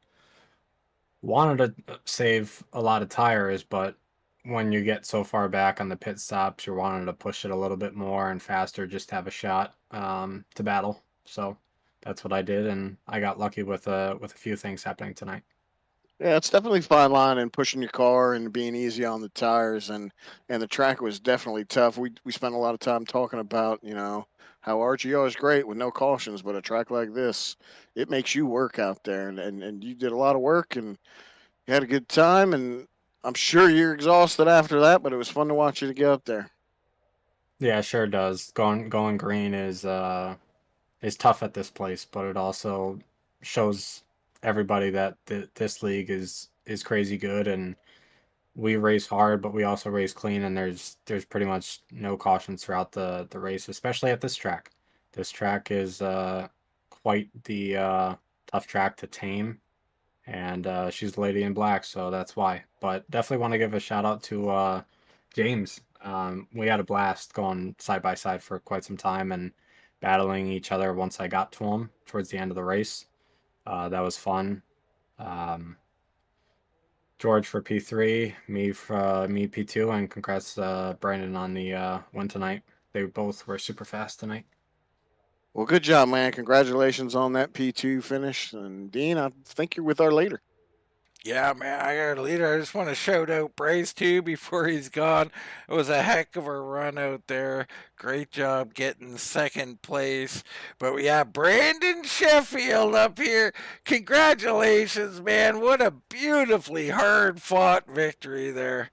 wanted to save a lot of tires, but when you get so far back on the pit stops, you're wanting to push it a little bit more and faster just to have a shot to battle. So that's what I did, and I got lucky with a few things happening tonight. Yeah, it's definitely fine line and pushing your car and being easy on the tires, and the track was definitely tough. We spent a lot of time talking about how RGO is great with no cautions, but a track like this, it makes you work out there, and you did a lot of work and you had a good time, and I'm sure you're exhausted after that, but it was fun to watch you to get up there. Yeah, it sure does. Going green is tough at this place, but it also shows everybody that this league is crazy good, and we race hard, but we also race clean, and there's pretty much no cautions throughout the race, especially at this track. This track is quite the tough track to tame, and she's the lady in black, so that's why. But definitely want to give a shout out to James. We had a blast going side by side for quite some time and battling each other once I got to him towards the end of the race. That was fun. George for P3, me for me P2, and congrats Brandon on the win tonight. They both were super fast tonight. Well, good job, man. Congratulations on that P2 finish. And Dean, I think you're with our leader. Yeah, man, I got a leader. I just want to shout out Bryce too before he's gone. It was a heck of a run out there. Great job getting second place. But yeah, Brandon Sheffield up here. Congratulations, man. What a beautifully hard fought victory there.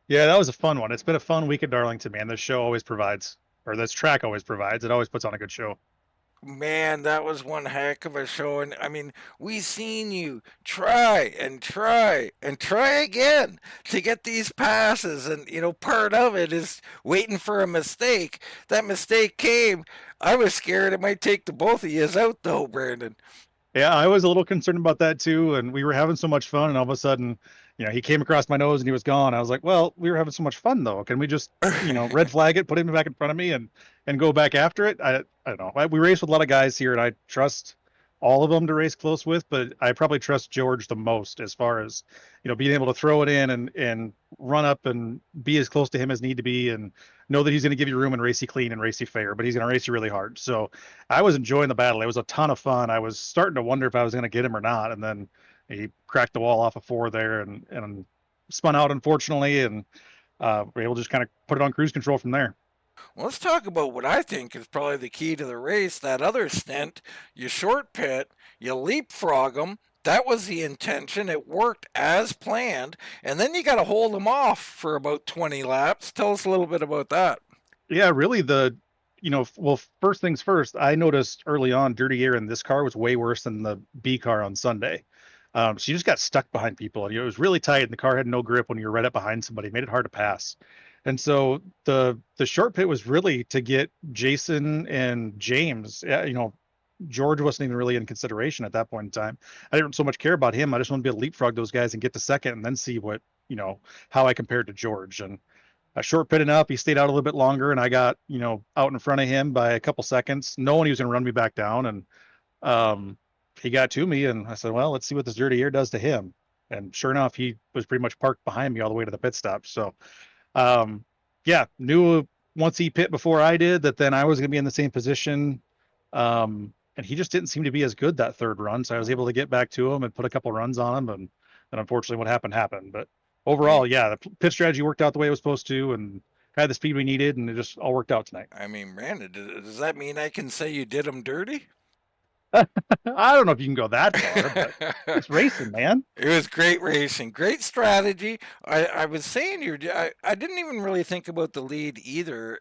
Yeah, that was a fun one. It's been a fun week at Darlington, man. This show always provides, or this track always provides. It always puts on a good show. Man, that was one heck of a show. And I mean, we seen you try and try and try again to get these passes. And, part of it is waiting for a mistake. That mistake came. I was scared it might take the both of you out, though, Brandon. Yeah, I was a little concerned about that too. And we were having so much fun. And all of a sudden, he came across my nose and he was gone. I was like, well, we were having so much fun though. Can we just, red flag it, put him back in front of me and go back after it? I don't know. We race with a lot of guys here and I trust all of them to race close with, but I probably trust George the most as far as, being able to throw it in and run up and be as close to him as need to be and know that he's going to give you room and race you clean and race you fair, but he's going to race you really hard. So I was enjoying the battle. It was a ton of fun. I was starting to wonder if I was going to get him or not. And then he cracked the wall off of 4 there and spun out, unfortunately. And we're able to just kind of put it on cruise control from there. Well, let's talk about what I think is probably the key to the race. That other stint, you short pit, you leapfrog them. That was the intention. It worked as planned. And then you got to hold them off for about 20 laps. Tell us a little bit about that. Yeah, really well, first things first, I noticed early on dirty air in this car was way worse than the B car on Sunday. So you just got stuck behind people, and it was really tight, and the car had no grip when you were right up behind somebody. It made it hard to pass. And so the short pit was really to get Jason and James. George wasn't even really in consideration at that point in time. I didn't so much care about him. I just wanted to be able to leapfrog those guys and get to second, and then see how I compared to George. And I short pitted up. He stayed out a little bit longer, and I got out in front of him by a couple seconds, knowing he was going to run me back down. And he got to me, and I said, "Well, let's see what this dirty air does to him." And sure enough, he was pretty much parked behind me all the way to the pit stop. So, yeah, knew once he pit before I did that then I was going to be in the same position. And he just didn't seem to be as good that third run, so I was able to get back to him and put a couple runs on him. And then unfortunately, what happened. But overall, yeah, the pit strategy worked out the way it was supposed to, and had the speed we needed, and it just all worked out tonight. I mean, Brandon, does that mean I can say you did him dirty? I don't know if you can go that far, but it's racing, man. It was great racing, great strategy. I was saying I didn't even really think about the lead either.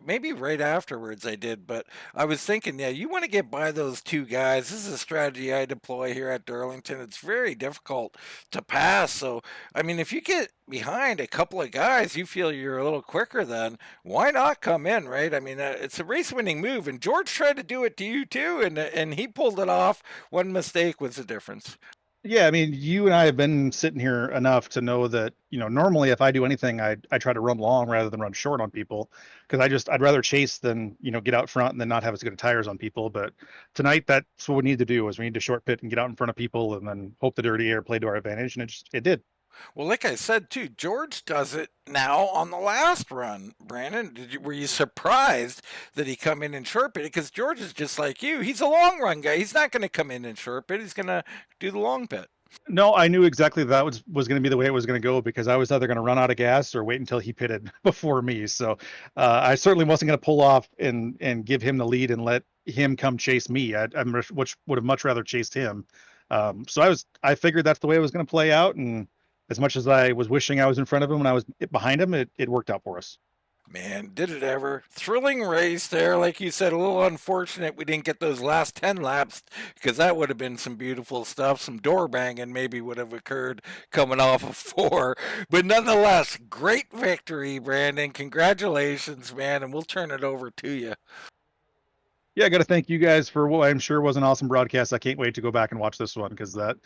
Maybe right afterwards I did, but I was thinking, yeah, you want to get by those two guys. This is a strategy I deploy here at Darlington. It's very difficult to pass. So, I mean, if you get behind a couple of guys, you feel you're a little quicker than, why not come in, right? I mean, it's a race-winning move, and George tried to do it to you too, and he pulled it off. One mistake was the difference. Yeah, I mean, you and I have been sitting here enough to know that, normally if I do anything, I try to run long rather than run short on people, because I'd rather chase than, get out front and then not have as good of tires on people. But tonight, that's what we need to do, is we need to short pit and get out in front of people, and then hope the dirty air played to our advantage, and it did. Well, like I said too, George does it now on the last run. Brandon, were you surprised that he come in and short pit? Because George is just like you. He's a long run guy. He's not going to come in and short pit. He's going to do the long pit. No, I knew exactly that was going to be the way it was going to go, because I was either going to run out of gas or wait until he pitted before me. So I certainly wasn't going to pull off and give him the lead and let him come chase me. Which would have much rather chased him. So I figured that's the way it was going to play out, and as much as I was wishing I was in front of him when I was behind him, it worked out for us. Man, did it ever. Thrilling race there. Like you said, a little unfortunate we didn't get those last 10 laps, because that would have been some beautiful stuff. Some door banging maybe would have occurred coming off of 4. But nonetheless, great victory, Brandon. Congratulations, man. And we'll turn it over to you. Yeah, I got to thank you guys for what I'm sure was an awesome broadcast. I can't wait to go back and watch this one, because that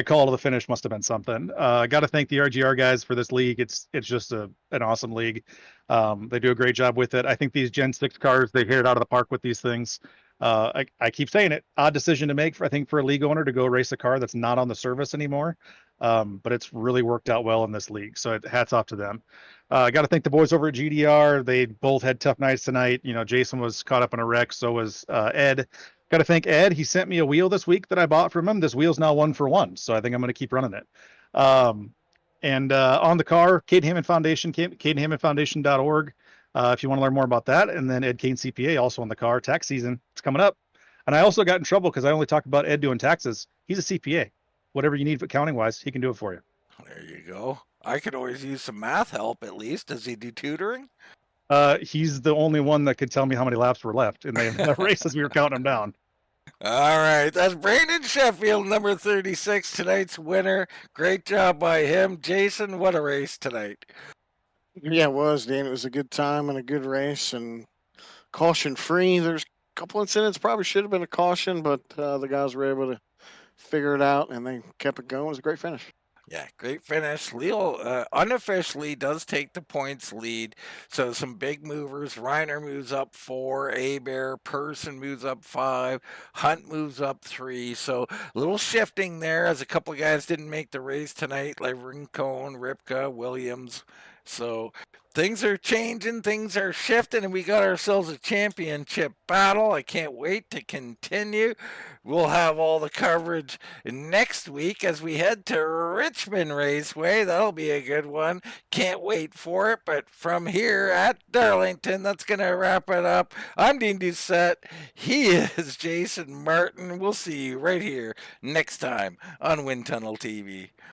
call to the finish must have been something. I got to thank the RGR guys for this league. It's just an awesome league. They do a great job with it. I think these Gen 6 cars, they hit it out of the park with these things. I keep saying it, odd decision to make, I think, for a league owner to go race a car that's not on the service anymore. But it's really worked out well in this league. So hats off to them. I got to thank the boys over at GDR. They both had tough nights tonight. Jason was caught up in a wreck. So was Ed. Got to thank Ed. He sent me a wheel this week that I bought from him. This wheel's now 1-for-1. So I think I'm going to keep running it. And on the car, Caden Hammond Foundation, CadenHammondFoundation.org. If you want to learn more about that. And then Ed Kane CPA also on the car. Tax season, it's coming up. And I also got in trouble because I only talked about Ed doing taxes. He's a CPA. Whatever you need accounting wise, he can do it for you. There you go. I could always use some math help at least. Does he do tutoring? He's the only one that could tell me how many laps were left in the race as we were counting them down. All right, that's Brandon Sheffield, number 36, tonight's winner. Great job by him. Jason, what a race tonight. Yeah, it was, Dan. It was a good time and a good race, and caution free. There's a couple incidents probably should have been a caution, but the guys were able to figure it out, and they kept it going. It was a great finish. Yeah, great finish. Leo unofficially does take the points lead. So some big movers. Reiner moves up 4. Abear, Person moves up 5. Hunt moves up 3. So a little shifting there, as a couple of guys didn't make the race tonight, like Rincon, Ripka, Williams. So things are changing, things are shifting, and we got ourselves a championship battle. I can't wait to continue. We'll have all the coverage next week as we head to Richmond Raceway. That'll be a good one. Can't wait for it. But from here at Darlington, that's going to wrap it up. I'm Dean Doucette. He is Jason Martin. We'll see you right here next time on Wind Tunnel TV.